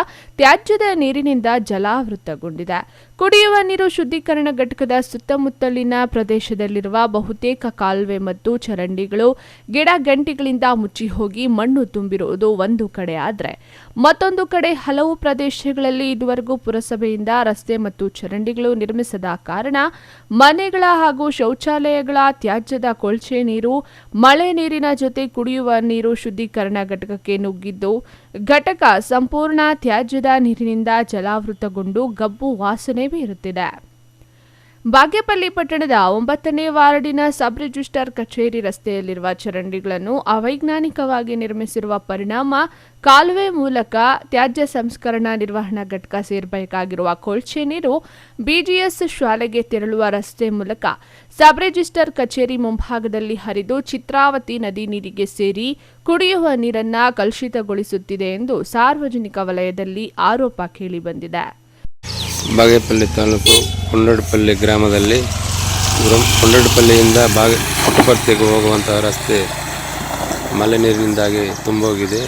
ತ್ಯಾಜ್ಯದ ನೀರಿನಿಂದ ಜಲಾವೃತಗೊಂಡಿದೆ. ಕುಡಿಯುವ ನೀರು ಶುದ್ಧೀಕರಣ ಘಟಕದ ಸುತ್ತಮುತ್ತಲಿನ ಪ್ರದೇಶದಲ್ಲಿರುವ ಬಹುತೇಕ ಕಾಲುವೆ ಮತ್ತು ಚರಂಡಿಗಳು ಗಿಡ ಗಂಟಿಗಳಿಂದ ಮುಚ್ಚಿ ಹೋಗಿ ಮಣ್ಣು ತುಂಬಿರುವುದು ಒಂದು ಕಡೆ ಆದರೆ ಮತ್ತೊಂದು ಕಡೆ ಹಲವು ಪ್ರದೇಶಗಳಲ್ಲಿ ಇದುವರೆಗೂ ಪುರಸಭೆಯಿಂದ ರಸ್ತೆ ಮತ್ತು ಚರಂಡಿಗಳು ನಿರ್ಮಿಸದ ಕಾರಣ ಮನೆಗಳ ಹಾಗೂ ಶೌಚಾಲಯಗಳ ತ್ಯಾಜ್ಯದ ಕೊಳಚೆ ನೀರು ಮಳೆ ನೀರಿನ ಜೊತೆ ಕುಡಿಯುವ ನೀರು ಶುದ್ಧೀಕರಣ ಘಟಕಕ್ಕೆ ನುಗ್ಗಿದ್ದು ಘಟಕ ಸಂಪೂರ್ಣ ತ್ಯಾಜ್ಯದ ನೀರಿನಿಂದ ಜಲಾವೃತಗೊಂಡು ಗಬ್ಬು ವಾಸನೆ ಬೀರುತ್ತಿದೆ. ಬಾಗೇಪಲ್ಲಿ ಪಟ್ಟಣದ 9ನೇ ವಾರ್ಡಿನ ಸಬ್ ರಿಜಿಸ್ಟ್ರಾರ್ ಕಚೇರಿ ರಸ್ತೆಯಲ್ಲಿರುವ ಚರಂಡಿಗಳನ್ನು ಅವೈಜ್ಞಾನಿಕವಾಗಿ ನಿರ್ಮಿಸಿರುವ ಪರಿಣಾಮ ಕಾಲುವೆ ಮೂಲಕ ತ್ಯಾಜ್ಯ ಸಂಸ್ಕರಣಾ ನಿರ್ವಹಣಾ ಘಟಕ ಸೇರಬೇಕಾಗಿರುವ ಕೊಳಚೆ ನೀರು ಬಿಜಿಎಸ್ ಶಾಲೆಗೆ ತೆರಳುವ ರಸ್ತೆ ಮೂಲಕ ಸಬ್ ರಿಜಿಸ್ಟ್ರಾರ್ ಕಚೇರಿ ಮುಂಭಾಗದಲ್ಲಿ ಹರಿದು ಚಿತ್ರಾವತಿ ನದಿ ನೀರಿಗೆ ಸೇರಿ ಕುಡಿಯುವ ನೀರನ್ನು ಕಲುಷಿತಗೊಳಿಸುತ್ತಿದೆ ಎಂದು ಸಾರ್ವಜನಿಕ ವಲಯದಲ್ಲಿ ಆರೋಪ ಕೇಳಿಬಂದಿದೆ. ಬಾಗೇಪಲ್ಲಿ ತಾಲೂಕು ಕೊಂಡಡ್ಪಲ್ಲಿ ಗ್ರಾಮದಲ್ಲಿ ಕೊಂಡಡ್ಪಲ್ಲಿಯಿಂದ ಪುಟ್ಟಪರ್ತಿಗೆ ಹೋಗುವಂತಹ ರಸ್ತೆ ಮಳೆ ನೀರಿನಿಂದಾಗಿ ತುಂಬೋಗಿದೆ.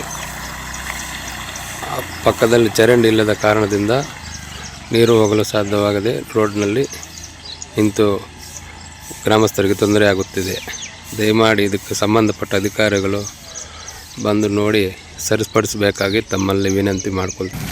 ಪಕ್ಕದಲ್ಲಿ ಚರಂಡಿ ಇಲ್ಲದ ಕಾರಣದಿಂದ ನೀರು ಹೋಗಲು ಸಾಧ್ಯವಾಗದೆ ರೋಡ್ನಲ್ಲಿ ನಿಂತು ಗ್ರಾಮಸ್ಥರಿಗೆ ತೊಂದರೆ ಆಗುತ್ತಿದೆ. ದಯಮಾಡಿ ಇದಕ್ಕೆ ಸಂಬಂಧಪಟ್ಟ ಅಧಿಕಾರಿಗಳು ಬಂದು ನೋಡಿ ಸರಿಪಡಿಸಬೇಕಾಗಿ ತಮ್ಮಲ್ಲಿ ವಿನಂತಿ ಮಾಡಿಕೊಳ್ತೀನಿ.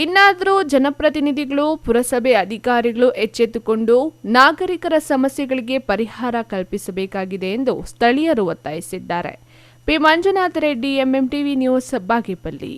ಇನ್ನಾದರೂ ಜನಪ್ರತಿನಿಧಿಗಳು ಪುರಸಭೆ ಅಧಿಕಾರಿಗಳು ಎಚ್ಚೆತ್ತುಕೊಂಡು ನಾಗರಿಕರ ಸಮಸ್ಯೆಗಳಿಗೆ ಪರಿಹಾರ ಕಲ್ಪಿಸಬೇಕಾಗಿದೆ ಎಂದು ಸ್ಥಳೀಯರು ಒತ್ತಾಯಿಸಿದ್ದಾರೆ. P Manjunatha Reddy, MMTV news, Bagepalli.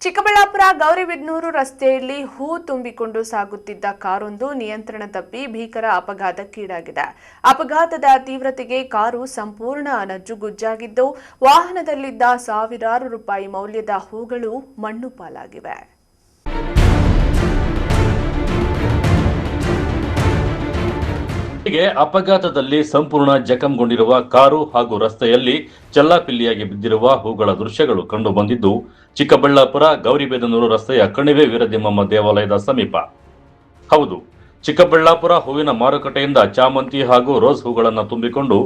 Chikkaballapur Gauribidanur ರಸ್ತೆಯಲ್ಲಿ ಹೂ ತುಂಬಿಕೊಂಡು ಸಾಗುತ್ತಿದ್ದ ಕಾರೊಂದು ನಿಯಂತ್ರಣ ತಪ್ಪಿ ಭೀಕರ ಅಪಘಾತಕ್ಕೀಡಾಗಿದೆ. ಅಪಘಾತದ ತೀವ್ರತೆಗೆ ಕಾರು ಸಂಪೂರ್ಣ ನಜ್ಜುಗುಜ್ಜಾಗಿದ್ದು ವಾಹನದಲ್ಲಿದ್ದ ಸಾವಿರಾರು ರೂಪಾಯಿ ಮೌಲ್ಯದ ಹೂಗಳು ಮಣ್ಣು ಪಾಲಾಗಿವೆ. ಅಪಘಾತದಲ್ಲಿ ಸಂಪೂರ್ಣ ಜಖಂಗೊಂಡಿರುವ ಕಾರು ಹಾಗೂ ರಸ್ತೆಯಲ್ಲಿ ಚೆಲ್ಲಾಪಿಲ್ಲಿಯಾಗಿ ಬಿದ್ದಿರುವ ಹೂಗಳ ದೃಶ್ಯಗಳು ಕಂಡು ಬಂದಿದ್ದು ಚಿಕ್ಕಬಳ್ಳಾಪುರ ಗೌರಿಬಿದನೂರು ರಸ್ತೆಯ ಕಣಿವೆ ವೀರದಿಮ್ಮಮ್ಮ ದೇವಾಲಯದ ಸಮೀಪ. ಹೌದು, ಚಿಕ್ಕಬಳ್ಳಾಪುರ ಹೂವಿನ ಮಾರುಕಟ್ಟೆಯಿಂದ ಚಾಮಂತಿ ಹಾಗೂ ರೋಸ್ ಹೂಗಳನ್ನು ತುಂಬಿಕೊಂಡು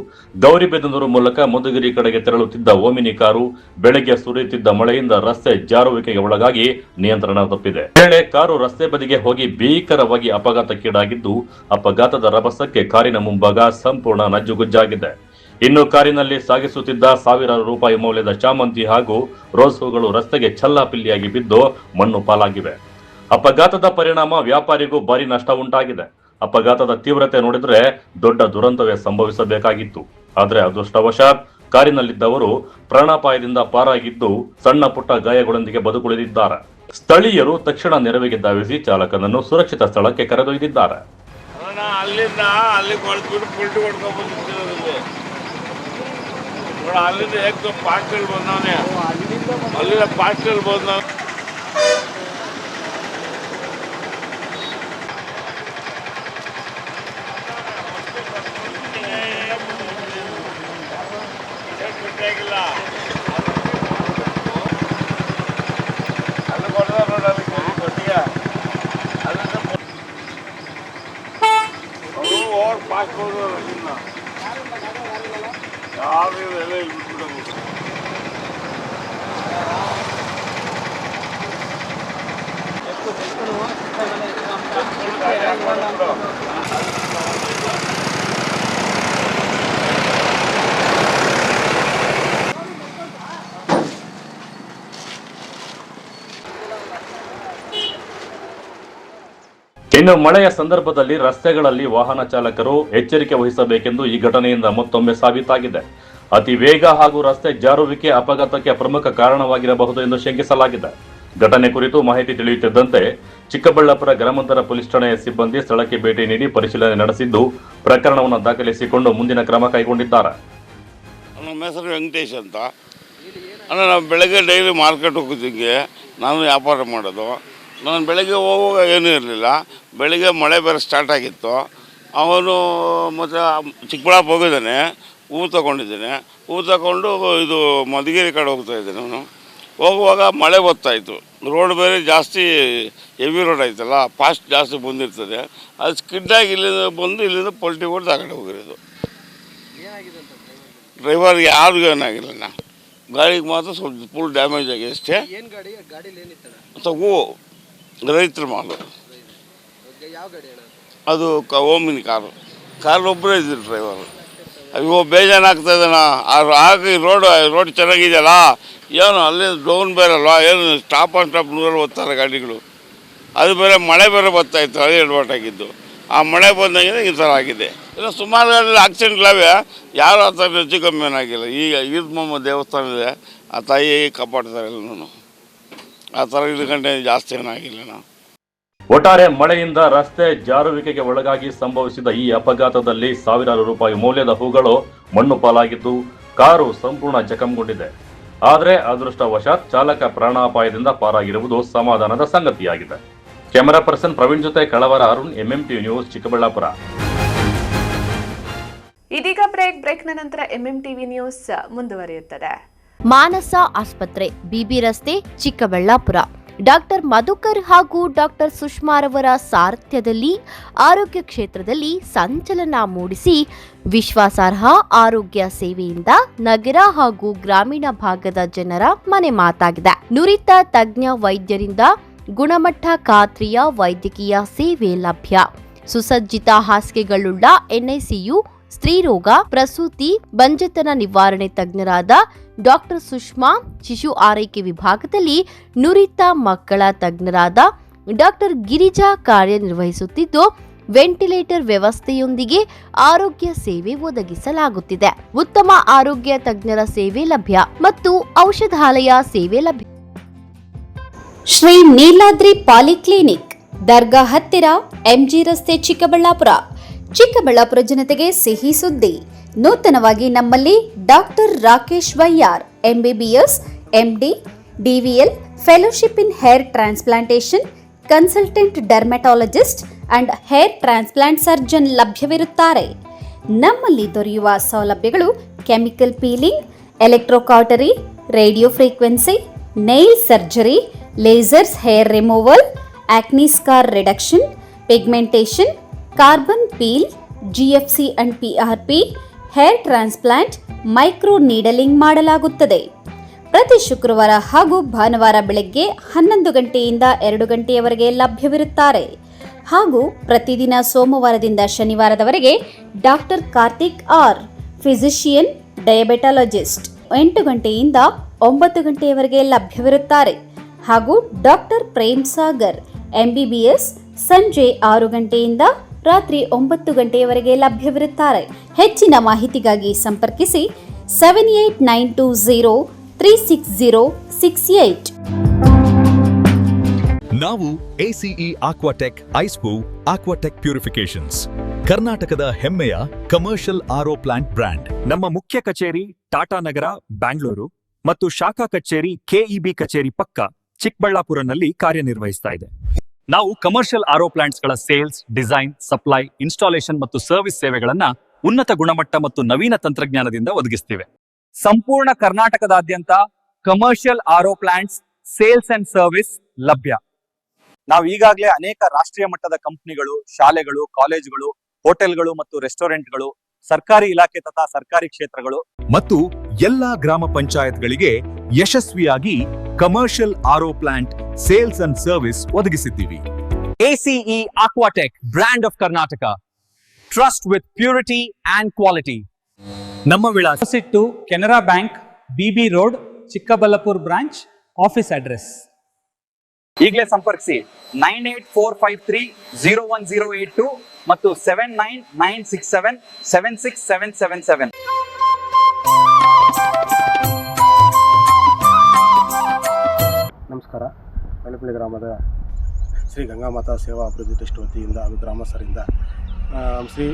ಗೌರಿಬಿದನೂರು ಮೂಲಕ ಮಧುಗಿರಿ ಕಡೆಗೆ ತೆರಳುತ್ತಿದ್ದ ಓಮಿನಿ ಕಾರು ಬೆಳಗ್ಗೆ ಸುರಿಯುತ್ತಿದ್ದ ಮಳೆಯಿಂದ ರಸ್ತೆ ಜಾರುವಿಕೆಗೆ ಒಳಗಾಗಿ ನಿಯಂತ್ರಣ ತಪ್ಪಿದೆ. ವೇಳೆ ಕಾರು ರಸ್ತೆ ಬದಿಗೆ ಹೋಗಿ ಭೀಕರವಾಗಿ ಅಪಘಾತಕ್ಕೀಡಾಗಿದ್ದು ಅಪಘಾತದ ರಭಸಕ್ಕೆ ಕಾರಿನ ಮುಂಭಾಗ ಸಂಪೂರ್ಣ ನಜ್ಜುಗುಜ್ಜಾಗಿದೆ. ಇನ್ನು ಕಾರಿನಲ್ಲಿ ಸಾಗಿಸುತ್ತಿದ್ದ ಸಾವಿರಾರು ರೂಪಾಯಿ ಮೌಲ್ಯದ ಚಾಮಂತಿ ಹಾಗೂ ರೋಸ್ ಹೂಗಳು ರಸ್ತೆಗೆ ಛಲ್ಲಾಪಿಲ್ಲಿಯಾಗಿ ಬಿದ್ದು ಮಣ್ಣು ಪಾಲಾಗಿವೆ. ಅಪಘಾತದ ಪರಿಣಾಮ ವ್ಯಾಪಾರಿಗೂ ಭಾರಿ ನಷ್ಟ ಉಂಟಾಗಿದೆ. ಅಪಘಾತದ ತೀವ್ರತೆ ನೋಡಿದ್ರೆ ದೊಡ್ಡ ದುರಂತವೇ ಸಂಭವಿಸಬೇಕಾಗಿತ್ತು. ಆದರೆ ಅದೃಷ್ಟವಶಾತ್ ಕಾರಿನಲ್ಲಿದ್ದವರು ಪ್ರಾಣಾಪಾಯದಿಂದ ಪಾರಾಗಿದ್ದು ಸಣ್ಣ ಪುಟ್ಟ ಗಾಯಗಳೊಂದಿಗೆ ಬದುಕುಳಿದಿದ್ದಾರೆ. ಸ್ಥಳೀಯರು ತಕ್ಷಣ ನೆರವಿಗೆ ಧಾವಿಸಿ ಚಾಲಕನನ್ನು ಸುರಕ್ಷಿತ ಸ್ಥಳಕ್ಕೆ ಕರೆದೊಯ್ದಿದ್ದಾರೆ. ಅಲ್ಲಿಂದ ಅಲ್ಲಿಗೆ ಹೊಡೆದ್ಬಿಟ್ಟು ಪುಲ್ಟಿ ಹೊಡ್ಕೊಂಡು ಬಂದಿದ್ದೀವಿ. ಅಲ್ಲಿಂದ ಏಕ ಪಾಸ್ಟಲ್ಲಿ ಬಂದವನೇ, ಅಲ್ಲಿಂದ ಪಾಸ್ಟಲ್ಲಿ ಬಂದವ. ಆಗಿಲ್ಲ ಅಲ್ಲಿ ಕೊಡ್ದ ನೋಡಿ, ಅಲ್ಲಿ ಕೊಟ್ಟಿಯ ಅವರು ಓವರ್ ಪಾಸ್ ಹೋದ್ರು. ಅಲ್ಲಿಂದ ಯಾವ ಎಲ್ಲ ಇಲ್ಲಿ ಬಿಟ್ಬಿಡೋದು. ಇನ್ನು ಮಳೆಯ ಸಂದರ್ಭದಲ್ಲಿ ರಸ್ತೆಗಳಲ್ಲಿ ವಾಹನ ಚಾಲಕರು ಎಚ್ಚರಿಕೆ ವಹಿಸಬೇಕೆಂದು ಈ ಘಟನೆಯಿಂದ ಮತ್ತೊಮ್ಮೆ ಸಾಬೀತಾಗಿದೆ. ಅತಿ ವೇಗ ಹಾಗೂ ರಸ್ತೆ ಜಾರುವಿಕೆ ಅಪಘಾತಕ್ಕೆ ಪ್ರಮುಖ ಕಾರಣವಾಗಿರಬಹುದು ಎಂದು ಶಂಕಿಸಲಾಗಿದೆ. ಘಟನೆ ಕುರಿತು ಮಾಹಿತಿ ತಿಳಿಯುತ್ತಿದ್ದಂತೆ ಚಿಕ್ಕಬಳ್ಳಾಪುರ ಗ್ರಾಮಾಂತರ ಪೊಲೀಸ್ ಠಾಣೆಯ ಸಿಬ್ಬಂದಿ ಸ್ಥಳಕ್ಕೆ ಭೇಟಿ ನೀಡಿ ಪರಿಶೀಲನೆ ನಡೆಸಿದ್ದು ಪ್ರಕರಣವನ್ನು ದಾಖಲಿಸಿಕೊಂಡು ಮುಂದಿನ ಕ್ರಮ ಕೈಗೊಂಡಿದ್ದಾರೆ. ನಮ್ಮ ಹೆಸರು ವೆಂಕಟೇಶ್ ಅಂತ. ನಾವು ಬೆಳಗ್ಗೆ ಡೈಲಿ ಮಾರ್ಕೆಟ್ ಹೋಗೋದಿಗೆ ನಾನು ವ್ಯಾಪಾರ ಮಾಡೋದು. ನಾನು ಬೆಳಗ್ಗೆ ಹೋಗುವಾಗ ಏನೂ ಇರಲಿಲ್ಲ. ಬೆಳಗ್ಗೆ ಮಳೆ ಬೇರೆ ಸ್ಟಾರ್ಟ್ ಆಗಿತ್ತು. ಅವನು ಮತ್ತು ಚಿಕ್ಕಬಳ್ಳಾಪುರ ಹೋಗಿದ್ದಾನೆ, ಹೂವು ತೊಗೊಂಡಿದ್ದಾನೆ. ಹೂವು ತಗೊಂಡು ಇದು ಮಧುಗಿರಿ ಕಡೆ ಹೋಗ್ತಾಯಿದ್ದಾನೆ. ಅವನು ಹೋಗುವಾಗ ಮಳೆ ಬರ್ತಾಯಿತ್ತು. ರೋಡ್ ಬೇರೆ ಜಾಸ್ತಿ ಹೆವಿ ರೋಡ್ ಆಯ್ತಲ್ಲ, ಫಾಸ್ಟ್ ಜಾಸ್ತಿ ಬಂದಿರ್ತದೆ. ಅದು ಸ್ಕಿಡ್ಡಾಗಿ ಇಲ್ಲಿಂದ ಬಂದು ಇಲ್ಲಿಂದ ಪಲ್ಟಿ ಹೊಡೆದು ಆ ಕಡೆ ಹೋಗಿರೋದು. ಡ್ರೈವರ್ಗೆ ಯಾರಿಗೂ ಏನಾಗಿಲ್ಲ. ಗಾಡಿಗೆ ಮಾತ್ರ ಸ್ವಲ್ಪ ಫುಲ್ ಡ್ಯಾಮೇಜ್ ಆಗಿದೆ ಅಷ್ಟೇ. ಅಥವಾ ಹೂವು ರೈತರ ಮಾಲು, ಅದು ಓಮಿನಿ ಕಾರು ಒಬ್ಬರೇ ಇದ್ದರು ಡ್ರೈವರು. ಅಯ್ಯೋ ಬೇಜಾನಾಗ್ತಾಯಿದ್ದಾನ. ಆಗಿ ರೋಡ್ ಚೆನ್ನಾಗಿದೆಯಲ್ಲ, ಏನು ಅಲ್ಲಿ ಡೌನ್ ಬೇರೆ ಅಲ್ವಾ, ಏನು ಸ್ಟಾಪ್ ಆನ್ ಸ್ಟಾಪ್ 160 ಗಾಡಿಗಳು. ಅದು ಬೇರೆ ಮಳೆ ಬೇರೆ ಬರ್ತಾಯಿತ್ತು, ಅದೇ ಎಡವಟ್ಟಾಗಿದ್ದು. ಆ ಮಳೆ ಬಂದಾಗಿದೆ ಈ ಥರ ಆಗಿದೆ. ಇಲ್ಲ ಸುಮಾರು ಗಾಡಿ ಆಕ್ಸಿಡೆಂಟ್ಗಳವೆ, ಯಾರು ಆ ಥರ ಹೆಚ್ಚು ಕಮ್ಮಿ ಏನಾಗಿಲ್ಲ. ಈಗ ಈದ್ಮಮ್ಮ ದೇವಸ್ಥಾನ ಇದೆ, ಆ ತಾಯಿ ಕಾಪಾಡ್ತಾರೆ ಎಲ್ಲನೂ. ಆ ಥರ ಇದ್ಕೊಂಡೆ ಜಾಸ್ತಿ ಏನಾಗಿಲ್ಲ. ನಾವು ಒಟ್ಟಾರೆ ಮಳೆಯಿಂದ ರಸ್ತೆ ಜಾರುವಿಕೆಗೆ ಒಳಗಾಗಿ ಸಂಭವಿಸಿದ ಈ ಅಪಘಾತದಲ್ಲಿ ಸಾವಿರಾರು ರೂಪಾಯಿ ಮೌಲ್ಯದ ಹೂಗಳು ಮಣ್ಣು ಪಾಲಾಗಿದ್ದು ಕಾರು ಸಂಪೂರ್ಣ ಜಖಂಗೊಂಡಿದೆ. ಆದರೆ ಅದೃಷ್ಟವಶಾತ್ ಚಾಲಕ ಪ್ರಾಣಾಪಾಯದಿಂದ ಪಾರಾಗಿರುವುದು ಸಮಾಧಾನದ ಸಂಗತಿಯಾಗಿದೆ. ಕ್ಯಾಮೆರಾ ಪರ್ಸನ್ ಪ್ರವೀಣ್ ಜೊತೆ ಕಳವರ ಅರುಣ್, ಎಂಎಂಟಿವಿ ನ್ಯೂಸ್, ಚಿಕ್ಕಬಳ್ಳಾಪುರ. ಇದೀಗ ಬ್ರೇಕ್ನ ನಂತರ ಎಂಎಂಟಿವಿ ನ್ಯೂಸ್ ಮುಂದುವರಿಯುತ್ತದೆ. ಮಾನಸ ಆಸ್ಪತ್ರೆ, ಬಿಬಿ ರಸ್ತೆ, ಚಿಕ್ಕಬಳ್ಳಾಪುರ. ಡಾಕ್ಟರ್ ಮಧುಕರ್ ಹಾಗೂ ಡಾಕ್ಟರ್ ಸುಷ್ಮಾರವರ ಸಾರಥ್ಯದಲ್ಲಿ ಆರೋಗ್ಯ ಕ್ಷೇತ್ರದಲ್ಲಿ ಸಂಚಲನ ಮೂಡಿಸಿ ವಿಶ್ವಾಸಾರ್ಹ ಆರೋಗ್ಯ ಸೇವೆಯಿಂದ ನಗರ ಹಾಗೂ ಗ್ರಾಮೀಣ ಭಾಗದ ಜನರ ಮನೆ ಮಾತಾಗಿದೆ. ನುರಿತ ತಜ್ಞ ವೈದ್ಯರಿಂದ ಗುಣಮಟ್ಟ ಖಾತ್ರಿಯ ವೈದ್ಯಕೀಯ ಸೇವೆ ಲಭ್ಯ. ಸುಸಜ್ಜಿತ ಹಾಸಿಗೆಗಳುಳ್ಳ ಎನ್ಐಸಿಯು, ಸ್ತ್ರೀರೋಗ, ಪ್ರಸೂತಿ, ಬಂಜೆತನ ನಿವಾರಣೆ ತಜ್ಞರಾದ ಡಾಕ್ಟರ್ ಸುಷ್ಮಾ, ಶಿಶು ಆರೈಕೆ ವಿಭಾಗದಲ್ಲಿ ನುರಿತ ಮಕ್ಕಳ ತಜ್ಞರಾದ ಡಾಕ್ಟರ್ ಗಿರಿಜಾ ಕಾರ್ಯನಿರ್ವಹಿಸುತ್ತಿದ್ದು, ವೆಂಟಿಲೇಟರ್ ವ್ಯವಸ್ಥೆಯೊಂದಿಗೆ ಆರೋಗ್ಯ ಸೇವೆ ಒದಗಿಸಲಾಗುತ್ತಿದೆ. ಉತ್ತಮ ಆರೋಗ್ಯ ತಜ್ಞರ ಸೇವೆ ಲಭ್ಯ ಮತ್ತು ಔಷಧಾಲಯ ಸೇವೆ ಲಭ್ಯ. ಶ್ರೀ ನೀಲಾದ್ರಿ ಪಾಲಿಕ್ಲಿನಿಕ್, ದರ್ಗಾ ಹತ್ತಿರ, ಎಂಜಿ ರಸ್ತೆ, ಚಿಕ್ಕಬಳ್ಳಾಪುರ. ಚಿಕ್ಕಬಳ್ಳಾಪುರ ಜನತೆಗೆ ಸಿಹಿ ಸುದ್ದಿ. ನೂತನವಾಗಿ ನಮ್ಮಲ್ಲಿ ಡಾಕ್ಟರ್ ರಾಕೇಶ್ ವೈಯಾರ್, MBBS, MD, DVL, fellowship in hair transplantation, consultant dermatologist and hair transplant surgeon ಲಭ್ಯವಿರುತ್ತಾರೆ. ನಮ್ಮಲ್ಲಿ ದೊರೆಯುವ ಸೌಲಭ್ಯಗಳು chemical peeling, electrocautery, radio frequency, nail surgery, lasers hair removal, acne scar reduction, pigmentation, carbon peel, GFC and PRP, hair transplant, micro needling ಮಾಡಲಾಗುತ್ತದೆ. ಪ್ರತಿ ಶುಕ್ರವಾರ ಹಾಗೂ ಭಾನುವಾರ ಬೆಳಗ್ಗೆ 11 ಗಂಟೆಯಿಂದ 2 ಗಂಟೆಯವರೆಗೆ ಲಭ್ಯವಿರುತ್ತಾರೆ. ಹಾಗೂ ಪ್ರತಿದಿನ ಸೋಮವಾರದಿಂದ ಶನಿವಾರದವರೆಗೆ ಡಾಕ್ಟರ್ ಕಾರ್ತಿಕ್ ಆರ್, ಫಿಸಿಷಿಯನ್, ಡಯಾಬೆಟಾಲಜಿಸ್ಟ್ 8 ಗಂಟೆಯಿಂದ 9 ಗಂಟೆಯವರೆಗೆ ಲಭ್ಯವಿರುತ್ತಾರೆ. ಹಾಗೂ ಡಾಕ್ಟರ್ ಪ್ರೇಮ್ ಸಾಗರ್, ಎಂಬಿಬಿಎಸ್, ಸಂಜೆ 6 ಗಂಟೆಯಿಂದ ರಾತ್ರಿ 9 ಗಂಟೆಯವರೆಗೆ ಲಭ್ಯವಿರುತ್ತಾರೆ. ಹೆಚ್ಚಿನ ಮಾಹಿತಿಗಾಗಿ ಸಂಪರ್ಕಿಸಿ 7892036068. ನಾವು ACE Aquatech ಐಸ್ಪೂ Aquatech ಪ್ಯೂರಿಫಿಕೇಶನ್ಸ್, ಕರ್ನಾಟಕದ ಹೆಮ್ಮೆಯ ಕಮರ್ಷಿಯಲ್ RO ಪ್ಲಾಂಟ್ ಬ್ರ್ಯಾಂಡ್. ನಮ್ಮ ಮುಖ್ಯ ಕಚೇರಿ ಟಾಟಾ ನಗರ, ಬ್ಯಾಂಗ್ಳೂರು ಮತ್ತು ಶಾಖಾ ಕಚೇರಿ KEB ಕಚೇರಿ ಪಕ್ಕ ಚಿಕ್ಕಬಳ್ಳಾಪುರನಲ್ಲಿ ಕಾರ್ಯನಿರ್ವಹಿಸ್ತಾ ಇದೆ. ನಾವು ಕಮರ್ಷಿಯಲ್ RO ಪ್ಲಾಂಟ್ಸ್ಗಳ ಸೇಲ್ಸ್, ಡಿಸೈನ್, ಸಪ್ಲೈ, ಇನ್ಸ್ಟಾಲೇಷನ್ ಮತ್ತು ಸರ್ವಿಸ್ ಸೇವೆಗಳನ್ನ ಉನ್ನತ ಗುಣಮಟ್ಟ ಮತ್ತು ನವೀನ ತಂತ್ರಜ್ಞಾನದಿಂದ ಒದಗಿಸ್ತಿವೆ. ಸಂಪೂರ್ಣ ಕರ್ನಾಟಕದಾದ್ಯಂತ commercial RO plants sales and service ಲಭ್ಯ. ನಾವು ಈಗಾಗಲೇ ಅನೇಕ ರಾಷ್ಟ್ರೀಯ ಮಟ್ಟದ ಕಂಪನಿಗಳು, ಶಾಲೆಗಳು, ಕಾಲೇಜುಗಳು, ಹೋಟೆಲ್ಗಳು ಮತ್ತು ರೆಸ್ಟೋರೆಂಟ್ಗಳು, ಸರ್ಕಾರಿ ಇಲಾಖೆ ತಥಾ ಸರ್ಕಾರಿ ಕ್ಷೇತ್ರಗಳು ಮತ್ತು ಎಲ್ಲಾ ಗ್ರಾಮ ಪಂಚಾಯತ್ಗಳಿಗೆ ಯಶಸ್ವಿಯಾಗಿ commercial RO plant sales and service ಒದಗಿಸಿದ್ದೀವಿ. ACE Aquatech, brand of Karnataka, trust with purity and quality. ನಮ್ಮ ವಿಳಾಸ two Canara bank, BB road, Chikkaballapur branch, office address. ಈಗಲೇ ಸಂಪರ್ಕಿಸಿ 9845301082 ಮತ್ತು 7996776777. ನಮಸ್ಕಾರ. ಮೈಲಪಳ್ಳಿ ಗ್ರಾಮದ ಶ್ರೀ ಗಂಗಾಮಾತಾ ಸೇವಾ ಅಭಿವೃದ್ಧಿ ಟ್ರಸ್ಟ್ ವತಿಯಿಂದ ಹಾಗೂ ಗ್ರಾಮಸ್ಥರಿಂದ ಶ್ರೀ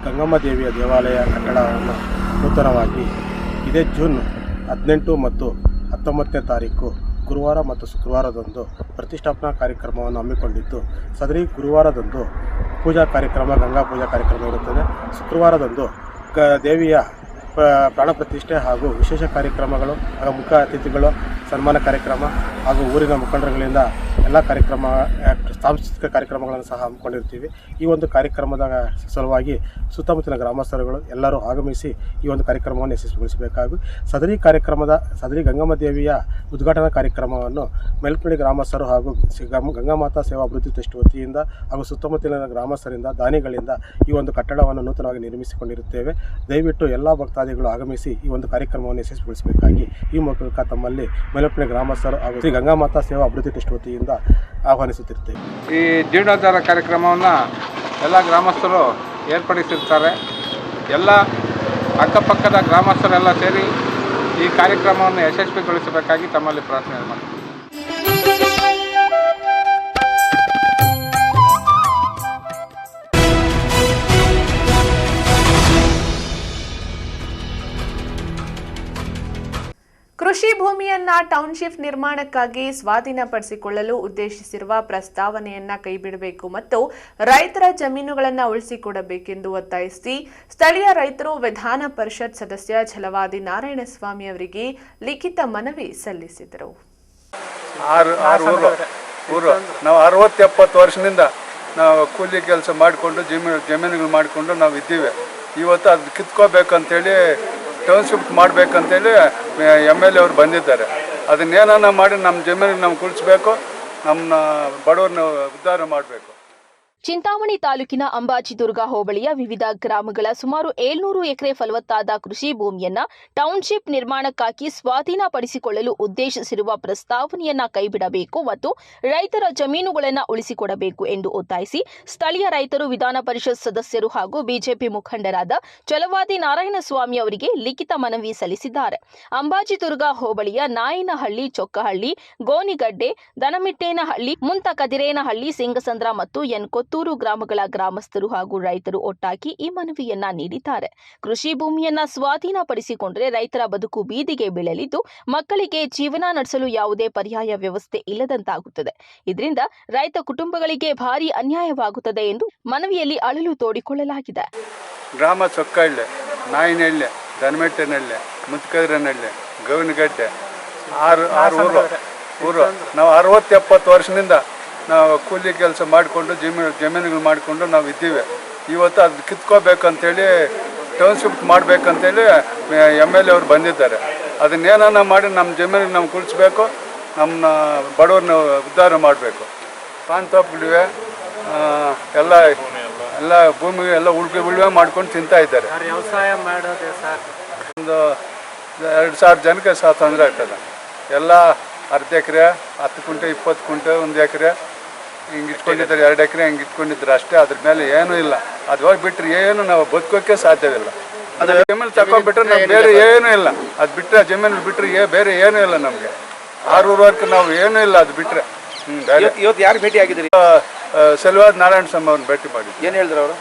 ಗಂಗಮ್ಮ ದೇವಿಯ ದೇವಾಲಯ ಕಟ್ಟಡವನ್ನು ನೂತನವಾಗಿ ಇದೇ ಜೂನ್ 18 ಮತ್ತು 19ನೇ ತಾರೀಕು ಗುರುವಾರ ಮತ್ತು ಶುಕ್ರವಾರದಂದು ಪ್ರತಿಷ್ಠಾಪನಾ ಕಾರ್ಯಕ್ರಮವನ್ನು ಹಮ್ಮಿಕೊಂಡಿದ್ದು, ಸದರಿ ಗುರುವಾರದಂದು ಪೂಜಾ ಕಾರ್ಯಕ್ರಮ, ಗಂಗಾ ಪೂಜಾ ಕಾರ್ಯಕ್ರಮ ಇರುತ್ತದೆ. ಶುಕ್ರವಾರದಂದು ದೇವಿಯ ಪ್ರಾಣ ಪ್ರತಿಷ್ಠೆ ಹಾಗೂ ವಿಶೇಷ ಕಾರ್ಯಕ್ರಮಗಳು ಹಾಗೂ ಮುಖ್ಯ ಅತಿಥಿಗಳು ಸನ್ಮಾನ ಕಾರ್ಯಕ್ರಮ ಹಾಗೂ ಊರಿನ ಮುಖಂಡರುಗಳಿಂದ ಎಲ್ಲ ಕಾರ್ಯಕ್ರಮ, ಸಾಂಸ್ಕೃತಿಕ ಕಾರ್ಯಕ್ರಮಗಳನ್ನು ಸಹ ಹಮ್ಮಿಕೊಂಡಿರ್ತೀವಿ. ಈ ಒಂದು ಕಾರ್ಯಕ್ರಮದ ಸಲುವಾಗಿ ಸುತ್ತಮುತ್ತಲಿನ ಗ್ರಾಮಸ್ಥರುಗಳು ಎಲ್ಲರೂ ಆಗಮಿಸಿ ಈ ಒಂದು ಕಾರ್ಯಕ್ರಮವನ್ನು ಯಶಸ್ವಿಗೊಳಿಸಬೇಕಾಗಿ ಸದರಿ ಗಂಗಮ್ಮ ದೇವಿಯ ಉದ್ಘಾಟನಾ ಕಾರ್ಯಕ್ರಮವನ್ನು ಮೈಲಪಳ್ಳಿ ಗ್ರಾಮಸ್ಥರು ಹಾಗೂ ಗಂಗಾಮಾತಾ ಸೇವಾ ಅಭಿವೃದ್ಧಿ ಟ್ರಸ್ಟ್ ವತಿಯಿಂದ ಹಾಗೂ ಸುತ್ತಮುತ್ತಲಿನ ಗ್ರಾಮಸ್ಥರಿಂದ, ದಾನಿಗಳಿಂದ ಈ ಒಂದು ಕಟ್ಟಡವನ್ನು ನೂತನವಾಗಿ ನಿರ್ಮಿಸಿಕೊಂಡಿರುತ್ತೇವೆ. ದಯವಿಟ್ಟು ಎಲ್ಲ ಭಕ್ತಾದಿಗಳು ಆಗಮಿಸಿ ಈ ಒಂದು ಕಾರ್ಯಕ್ರಮವನ್ನು ಯಶಸ್ವಿಗೊಳಿಸಬೇಕಾಗಿ ಈ ಮೂಲಕ ತಮ್ಮಲ್ಲಿ ಮೈಲಪಳ್ಳಿ ಗ್ರಾಮಸ್ಥರು ಹಾಗೂ ಶ್ರೀ ಗಂಗಾಮಾತಾ ಸೇವಾ ಅಭಿವೃದ್ಧಿ ಟ್ರಸ್ಟ್ ವತಿಯಿಂದ ಆಹ್ವಾನಿಸುತ್ತಿರ್ತೇವೆ. ಈ ಜೀರ್ಣೋದ್ಧಾರ ಕಾರ್ಯಕ್ರಮವನ್ನು ಎಲ್ಲ ಗ್ರಾಮಸ್ಥರು ಏರ್ಪಡಿಸಿರ್ತಾರೆ. ಎಲ್ಲ ಅಕ್ಕಪಕ್ಕದ ಗ್ರಾಮಸ್ಥರೆಲ್ಲ ಸೇರಿ ಈ ಕಾರ್ಯಕ್ರಮವನ್ನು ಯಶಸ್ವಿಗೊಳಿಸಬೇಕಾಗಿ ತಮ್ಮಲ್ಲಿ ಪ್ರಾರ್ಥನೆ ಮಾಡ್ತೀವಿ. ಕೃಷಿ ಭೂಮಿಯನ್ನ ಟೌನ್ಶಿಪ್ ನಿರ್ಮಾಣಕ್ಕಾಗಿ ಸ್ವಾಧೀನಪಡಿಸಿಕೊಳ್ಳಲು ಉದ್ದೇಶಿಸಿರುವ ಪ್ರಸ್ತಾವನೆಯನ್ನ ಕೈಬಿಡಬೇಕು ಮತ್ತು ರೈತರ ಜಮೀನುಗಳನ್ನು ಉಳಿಸಿಕೊಡಬೇಕೆಂದು ಒತ್ತಾಯಿಸಿ ಸ್ಥಳೀಯ ರೈತರು ವಿಧಾನ ಪರಿಷತ್ ಸದಸ್ಯ ಛಲವಾದಿ ನಾರಾಯಣಸ್ವಾಮಿ ಅವರಿಗೆ ಲಿಖಿತ ಮನವಿ ಸಲ್ಲಿಸಿದರು. ನಾವು 60-70 ವರ್ಷದಿಂದ ನಾವು ಕೂಲಿ ಕೆಲಸ ಮಾಡಿಕೊಂಡು ಜಮೀನುಗಳು ಮಾಡಿಕೊಂಡು ನಾವು ಇದ್ದೀವಿ. ಇವತ್ತು ಅದು ಕಿತ್ಕೋಬೇಕಂತೇಳಿ ಟೌನ್ಶಿಪ್ ಮಾಡಬೇಕಂತೇಳಿ MLA ಅವರು ಬಂದಿದ್ದಾರೆ. ಅದನ್ನೇನ ಮಾಡಿ ನಮ್ಮ ಜಮೀನಿಗೆ ನಾವು ಕುಳಿಸ್ಬೇಕು, ನಮ್ಮ ಬಡವ್ರನ್ನ ಉದ್ಧಾರ ಮಾಡಬೇಕು. ಚಿಂತಾಮಣಿ ತಾಲೂಕಿನ ಅಂಬಾಜಿದುರ್ಗ ಹೋಬಳಿಯ ವಿವಿಧ ಗ್ರಾಮಗಳ ಸುಮಾರು 700 ಎಕರೆ ಫಲವತ್ತಾದ ಕೃಷಿ ಭೂಮಿಯನ್ನ ಟೌನ್ಶಿಪ್ ನಿರ್ಮಾಣಕ್ಕಾಗಿ ಸ್ವಾಧೀನಪಡಿಸಿಕೊಳ್ಳಲು ಉದ್ದೇಶಿಸಿರುವ ಪ್ರಸ್ತಾವನೆಯನ್ನ ಕೈಬಿಡಬೇಕು ಮತ್ತು ರೈತರ ಜಮೀನುಗಳನ್ನು ಉಳಿಸಿಕೊಡಬೇಕು ಎಂದು ಒತ್ತಾಯಿಸಿ ಸ್ಥಳೀಯ ರೈತರು ವಿಧಾನ ಪರಿಷತ್ ಸದಸ್ಯರು ಹಾಗೂ ಬಿಜೆಪಿ ಮುಖಂಡರಾದ ಛಲವಾದಿ ನಾರಾಯಣಸ್ವಾಮಿ ಅವರಿಗೆ ಲಿಖಿತ ಮನವಿ ಸಲ್ಲಿಸಿದ್ದಾರೆ. ಅಂಬಾಜಿದುರ್ಗ ಹೋಬಳಿಯ ನಾಯಿನಹಳ್ಳಿ, ಚೊಕ್ಕಹಳ್ಳಿ, ಗೋನಿಗಡ್ಡೆ, ದನಮಿಟ್ಟೇನಹಳ್ಳಿ, ಮುಂತಕದಿರೇನಹಳ್ಳಿ, ಸಿಂಗಸಂದ್ರ ಮತ್ತು ಕೊತ್ತೂರು ಗ್ರಾಮಗಳ ಗ್ರಾಮಸ್ಥರು ಹಾಗೂ ರೈತರು ಒಟ್ಟಾಗಿ ಈ ಮನವಿಯನ್ನ ನೀಡಿದ್ದಾರೆ. ಕೃಷಿ ಭೂಮಿಯನ್ನ ಸ್ವಾಧೀನಪಡಿಸಿಕೊಂಡರೆ ರೈತರ ಬದುಕು ಬೀದಿಗೆ ಬೀಳಲಿದ್ದು ಮಕ್ಕಳಿಗೆ ಜೀವನ ನಡೆಸಲು ಯಾವುದೇ ಪರ್ಯಾಯ ವ್ಯವಸ್ಥೆ ಇಲ್ಲದಂತಾಗುತ್ತದೆ. ಇದರಿಂದ ರೈತ ಕುಟುಂಬಗಳಿಗೆ ಭಾರಿ ಅನ್ಯಾಯವಾಗುತ್ತದೆ ಎಂದು ಮನವಿಯಲ್ಲಿ ಅಳಲು ತೋಡಿಕೊಳ್ಳಲಾಗಿದೆ. ಗ್ರಾಮ ಚೊಕ್ಕಹಳ್ಳಿ, ನಾಯಿನಹಳ್ಳಿ, ದನಮೆಟ್ಟೇನಹಳ್ಳಿ, ಮುಂತಕದಿರೇನಹಳ್ಳಿ, ಗೋವಿನಗಡ್ಡೆ, ಆರು ಊರು. ನಾವು 60-70 ವರ್ಷದಿಂದ ನಾವು ಕೂಲಿ ಕೆಲಸ ಮಾಡಿಕೊಂಡು ಜಮೀನುಗಳು ಮಾಡಿಕೊಂಡು ನಾವು ಇದ್ದೀವಿ. ಇವತ್ತು ಅದು ಕಿತ್ಕೋಬೇಕಂತೇಳಿ ಟೌನ್ಶಿಪ್ ಮಾಡಬೇಕಂತೇಳಿ MLA ಅವರು ಬಂದಿದ್ದಾರೆ. ಅದನ್ನೇನ ಮಾಡಿ ನಮ್ಮ ಜಮೀನಿಗೆ ನಾವು ಕುಳಿಸ್ಬೇಕು, ನಮ್ಮ ಬಡವ್ರನ್ನ ಉದ್ಧಾರ ಮಾಡಬೇಕು. ಪಾನ್ತೋಪುಗಳಿವೆ, ಎಲ್ಲ ಭೂಮಿ ಎಲ್ಲ ಉಳುಮೆ ಮಾಡ್ಕೊಂಡು ತಿಂತಾ ಇದ್ದಾರೆ. ವ್ಯವಸಾಯ ಮಾಡೋದೇ ಸಾಕು. ಒಂದು 2000 ಜನಕ್ಕೆ ತೊಂದರೆ ಆಗ್ತದೆ. ಎಲ್ಲ ಅರ್ಧ ಎಕರೆ, 10 ಕುಂಟೆ, 20 ಕುಂಟೆ, 1 ಎಕರೆ ಹಿಂಗೆ ಇಟ್ಕೊಂಡಿದ್ದಾರೆ, 2 ಎಕರೆ ಹಿಂಗೆ ಇಟ್ಕೊಂಡಿದ್ದಾರೆ ಅಷ್ಟೇ. ಅದ್ರ ಮೇಲೆ ಏನೂ ಇಲ್ಲ. ಅದು ಹೋಗಿಬಿಟ್ರೆ ಏನು ನಾವು ಬದುಕೋಕ್ಕೆ ಸಾಧ್ಯವಿಲ್ಲ. ಅದು ಜಮೀನು ತಗೊಂಡ್ಬಿಟ್ರೆ ನಮ್ಗೆ ಬೇರೆ ಏನೂ ಇಲ್ಲ. ಅದು ಬಿಟ್ಟರೆ ಜಮೀನು ಬಿಟ್ಟರೆ ಬೇರೆ ಏನೂ ಇಲ್ಲ ನಮಗೆ. 6 ವರ್ಷಕ್ಕೆ ನಾವು ಏನೂ ಇಲ್ಲ ಅದು ಬಿಟ್ಟರೆ. ಇವತ್ತು ಯಾರು ಭೇಟಿ ಆಗಿದ್ದೀರಿ? ಸೆಲ್ವಾದ್ ನಾರಾಯಣ ಸ್ವಾಮಿ ಅವ್ರನ್ನ ಭೇಟಿ ಮಾಡಿದ್ವಿ. ಏನು ಹೇಳಿದ್ರು ಅವರು?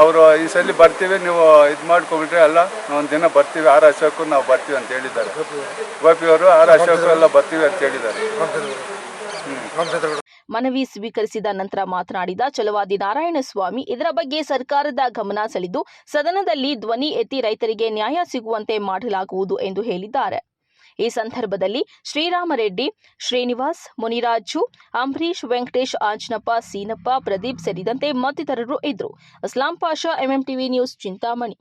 ಅವರು ಈ ಸಲ ಬರ್ತೀವಿ, ನೀವು ಇದು ಮಾಡ್ಕೊಂಡ್ಬಿಟ್ರೆ ಅಲ್ಲ, ಒಂದು ದಿನ ಬರ್ತೀವಿ, ಆರ್ ಅಶೋಕು ನಾವು ಬರ್ತೀವಿ ಅಂತ ಹೇಳಿದ್ದಾರೆ. ಗೋಪಿಯವರು ಆರ್ ಅಶೋಕು ಎಲ್ಲ ಬರ್ತೀವಿ ಅಂತ ಹೇಳಿದ್ದಾರೆ. ಮನವಿ ಸ್ವೀಕರಿಸಿದ ನಂತರ ಮಾತನಾಡಿದ ಛಲವಾದಿ ನಾರಾಯಣಸ್ವಾಮಿ, ಇದರ ಬಗ್ಗೆ ಸರ್ಕಾರದ ಗಮನ ಸೆಳೆದು ಸದನದಲ್ಲಿ ಧ್ವನಿ ಎತ್ತಿ ರೈತರಿಗೆ ನ್ಯಾಯ ಸಿಗುವಂತೆ ಮಾಡಲಾಗುವುದು ಎಂದು ಹೇಳಿದ್ದಾರೆ. ಈ ಸಂದರ್ಭದಲ್ಲಿ ಶ್ರೀರಾಮರೆಡ್ಡಿ, ಶ್ರೀನಿವಾಸ್, ಮುನಿರಾಜು, ಅಂಬರೀಶ್, ವೆಂಕಟೇಶ್, ಆಂಜನಪ್ಪ, ಸೀನಪ್ಪ, ಪ್ರದೀಪ್ ಸೇರಿದಂತೆ ಮತ್ತಿತರರು ಇದ್ದರು. Aslam Pasha, MMTV news, Chintamani.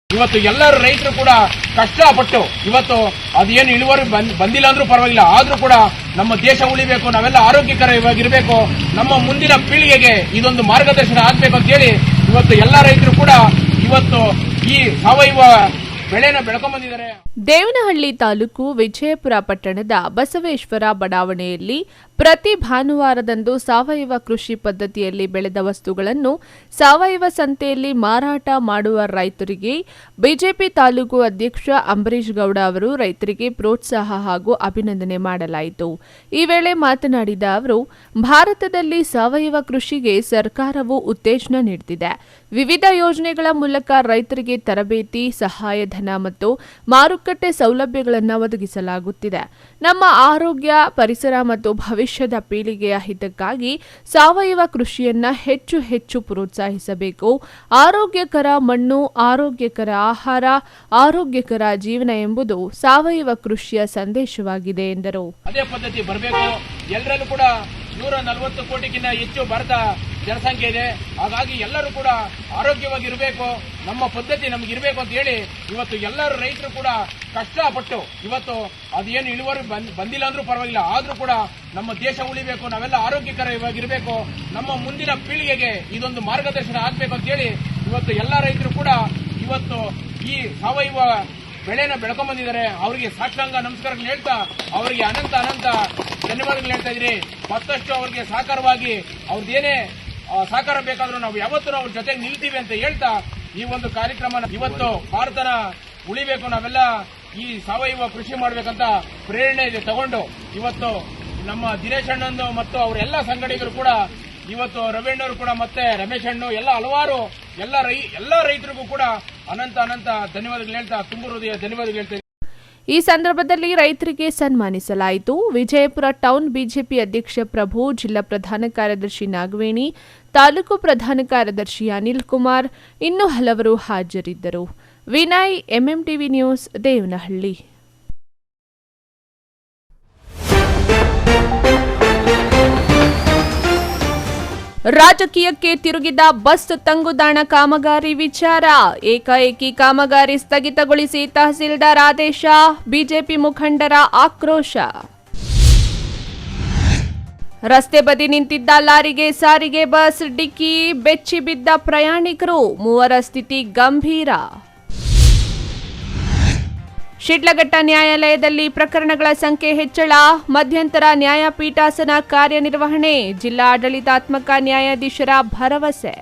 ಇವತ್ತು ಎಲ್ಲರೂ ರೈತರು ಕೂಡ ಕಷ್ಟಪಟ್ಟು ಇವತ್ತು ಅದೇನು ಇಳುವರಿ ಬಂದಿಲ್ಲ ಅಂದ್ರೂ ಪರವಾಗಿಲ್ಲ, ಆದ್ರೂ ಕೂಡ ನಮ್ಮ ದೇಶ ಉಳಿಬೇಕು, ನಾವೆಲ್ಲ ಆರೋಗ್ಯಕರವಾಗಿರಬೇಕು, ನಮ್ಮ ಮುಂದಿನ ಪೀಳಿಗೆಗೆ ಇದೊಂದು ಮಾರ್ಗದರ್ಶನ ಆಗ್ಬೇಕು ಅಂತ ಹೇಳಿ ಇವತ್ತು ಎಲ್ಲ ರೈತರು ಕೂಡ ಇವತ್ತು ಈ ಸಾವಯವ ಬೆಳೆನ ಬೆಳ್ಕೊಂಡ್ಬಂದಿದ್ದಾರೆ. ದೇವನಹಳ್ಳಿ ತಾಲೂಕು ವಿಜಯಪುರ ಪಟ್ಟಣದ ಬಸವೇಶ್ವರ ಬಡಾವಣೆಯಲ್ಲಿ ಪ್ರತಿ ಭಾನುವಾರದಂದು ಸಾವಯವ ಕೃಷಿ ಪದ್ಧತಿಯಲ್ಲಿ ಬೆಳೆದ ವಸ್ತುಗಳನ್ನು ಸಾವಯವ ಸಂತೆಯಲ್ಲಿ ಮಾರಾಟ ಮಾಡುವ ರೈತರಿಗೆ ಬಿಜೆಪಿ ತಾಲೂಕು ಅಧ್ಯಕ್ಷ ಅಂಬರೀಶ್ ಗೌಡ ಅವರು ರೈತರಿಗೆ ಪ್ರೋತ್ಸಾಹ ಹಾಗೂ ಅಭಿನಂದನೆ ಮಾಡಲಾಯಿತು. ಈ ವೇಳೆ ಮಾತನಾಡಿದ ಅವರು, ಭಾರತದಲ್ಲಿ ಸಾವಯವ ಕೃಷಿಗೆ ಸರ್ಕಾರವು ಉತ್ತೇಜನ ನೀಡುತ್ತಿದೆ. ವಿವಿಧ ಯೋಜನೆಗಳ ಮೂಲಕ ರೈತರಿಗೆ ತರಬೇತಿ, ಸಹಾಯಧನ ಮತ್ತು ಮಾರುಕಟ್ಟೆ ಸೌಲಭ್ಯಗಳನ್ನು ಒದಗಿಸಲಾಗುತ್ತಿದೆ. ನಮ್ಮ ಆರೋಗ್ಯ, ಪರಿಸರ ಮತ್ತು ಭವಿಷ್ಯದ ಪೀಳಿಗೆಯ ಹಿತಕ್ಕಾಗಿ ಸಾವಯವ ಕೃಷಿಯನ್ನ ಹೆಚ್ಚು ಹೆಚ್ಚು ಪ್ರೋತ್ಸಾಹಿಸಬೇಕು. ಆರೋಗ್ಯಕರ ಮಣ್ಣು, ಆರೋಗ್ಯಕರ ಆಹಾರ, ಆರೋಗ್ಯಕರ ಜೀವನ ಎಂಬುದು ಸಾವಯವ ಕೃಷಿಯ ಸಂದೇಶವಾಗಿದೆ ಎಂದರು. ಅದೇ ಪದ್ಧತಿ ಬರಬೇಕು. ಎಲ್ಲರಲ್ಲೂ ಕೂಡ 140 ಕೋಟಿಗಿಂತ ಹೆಚ್ಚು ಭಾರತ ಜನಸಂಖ್ಯೆ ಇದೆ. ಹಾಗಾಗಿ ಎಲ್ಲರೂ ಕೂಡ ಆರೋಗ್ಯವಾಗಿರಬೇಕು, ನಮ್ಮ ಪದ್ಧತಿ ನಮಗಿರಬೇಕು ಅಂತ ಹೇಳಿ ಇವತ್ತು ಎಲ್ಲರೂ ರೈತರು ಕೂಡ ಕಷ್ಟಪಟ್ಟು ಇವತ್ತು ಅದೇನು ಇಳುವರಿ ಬಂದಿಲ್ಲ ಅಂದ್ರೂ ಪರವಾಗಿಲ್ಲ, ಆದ್ರೂ ಕೂಡ ನಮ್ಮ ದೇಶ ಉಳಿಬೇಕು, ನಾವೆಲ್ಲ ಆರೋಗ್ಯಕರವಾಗಿರಬೇಕು, ನಮ್ಮ ಮುಂದಿನ ಪೀಳಿಗೆಗೆ ಇದೊಂದು ಮಾರ್ಗದರ್ಶನ ಆಗ್ಬೇಕು ಅಂತ ಹೇಳಿ ಇವತ್ತು ಎಲ್ಲ ರೈತರು ಕೂಡ ಇವತ್ತು ಈ ಸಾವಯವ ಬೆಳೆನ ಬೆಳ್ಕೊಂಡ್ಬಂದಿದ್ದಾರೆ. ಅವರಿಗೆ ಸಾಷ್ಟಾಂಗ ನಮಸ್ಕಾರಗಳು ಹೇಳ್ತಾ ಅವರಿಗೆ ಅನಂತ ಧನ್ಯವಾದಗಳು ಹೇಳ್ತಾ ಇದ್ರಿ. ಮತ್ತಷ್ಟು ಅವರಿಗೆ ಸಹಕಾರವಾಗಿ ಅವ್ರದ್ದೇನೇ ಸಹಕಾರ ಬೇಕಾದ್ರೂ ನಾವು ಯಾವತ್ತೂ ಅವ್ರ ಜೊತೆಗೆ ನಿಲ್ತೀವಿ ಅಂತ ಹೇಳ್ತಾ ಈ ಒಂದು ಕಾರ್ಯಕ್ರಮ ಇವತ್ತು ಭಾರತನ ಉಳಿಬೇಕು, ನಾವೆಲ್ಲ ಈ ಸಾವಯವ ಕೃಷಿ ಮಾಡಬೇಕಂತ ಪ್ರೇರಣೆ ಇದೆ ತಗೊಂಡು ಇವತ್ತು ನಮ್ಮ ದಿನೇಶ್ ಅಣ್ಣಂದು ಮತ್ತು ಅವರೆಲ್ಲ ಸಂಘಟಕರು ಕೂಡ ಇವತ್ತು ರವೀಣ್ಣವರು ಕೂಡ ಮತ್ತೆ ರಮೇಶ್ ಅಣ್ಣು ಎಲ್ಲ ಹಲವಾರು ಎಲ್ಲ ರೈತರಿಗೂ ಕೂಡ ಅನಂತ ಧನ್ಯವಾದಗಳು ಹೇಳ್ತಾ ತುಂಬ ಹೃದಯ ಧನ್ಯವಾದಗಳು ಹೇಳ್ತಾ. ಈ ಸಂದರ್ಭದಲ್ಲಿ ರೈತರಿಗೆ ಸನ್ಮಾನಿಸಲಾಯಿತು. ವಿಜಯಪುರ ಟೌನ್ ಬಿಜೆಪಿ ಅಧ್ಯಕ್ಷ ಪ್ರಭು, ಜಿಲ್ಲಾ ಪ್ರಧಾನ ಕಾರ್ಯದರ್ಶಿ ನಾಗವೇಣಿ, ತಾಲೂಕು ಪ್ರಧಾನ ಕಾರ್ಯದರ್ಶಿ ಅನಿಲ್ ಕುಮಾರ್, ಇನ್ನೂ ಹಲವರು ಹಾಜರಿದ್ದರು. Vinay, MMTV news, Devanahalli. ರಾಜಕೀಯಕ್ಕೆ ತಿರುಗಿದ ಬಸ್ ತಂಗುದಾಣ ಕಾಮಗಾರಿ ವಿಚಾರ. ಏಕಾಏಕಿ ಕಾಮಗಾರಿ ಸ್ಥಗಿತಗೊಳಿಸಿ ತಹಸೀಲ್ದಾರ್ ಆದೇಶ. ಬಿಜೆಪಿ ಮುಖಂಡರ ಆಕ್ರೋಶ. ರಸ್ತೆ ಬದಿ ನಿಂತಿದ್ದ ಲಾರಿಗೆ ಸಾರಿಗೆ ಬಸ್ ಡಿಕ್ಕಿ, ಬೆಚ್ಚಿ ಬಿದ್ದ ಪ್ರಯಾಣಿಕರು, 3 ಸ್ಥಿತಿ ಗಂಭೀರ. ಶಿಡ್ಲಘಟ್ಟ ನ್ಯಾಯಾಲಯದಲ್ಲಿ ಪ್ರಕರಣಗಳ ಸಂಖ್ಯೆ ಹೆಚ್ಚಳ, ಮಧ್ಯಂತರ ನ್ಯಾಯಪೀಠಾಸನ ಕಾರ್ಯನಿರ್ವಹಣೆ, ಜಿಲ್ಲಾ ಆಡಳಿತಾತ್ಮಕ ನ್ಯಾಯಾಧೀಶರ ಭರವಸೆ.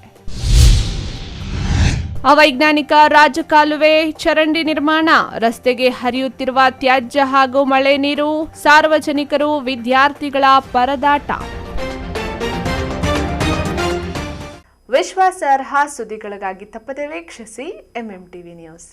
ಅವೈಜ್ಞಾನಿಕ ರಾಜಕಾಲುವೆ, ಚರಂಡಿ ನಿರ್ಮಾಣ, ರಸ್ತೆಗೆ ಹರಿಯುತ್ತಿರುವ ತ್ಯಾಜ್ಯ ಹಾಗೂ ಮಳೆ ನೀರು, ಸಾರ್ವಜನಿಕರು, ವಿದ್ಯಾರ್ಥಿಗಳ ಪರದಾಟ. ವಿಶ್ವಾಸಾರ್ಹ ಸುದ್ದಿಗಳಿಗಾಗಿ ತಪ್ಪದೆ ವೀಕ್ಷಿಸಿ ಎಂಎಂಟಿವಿ ನ್ಯೂಸ್.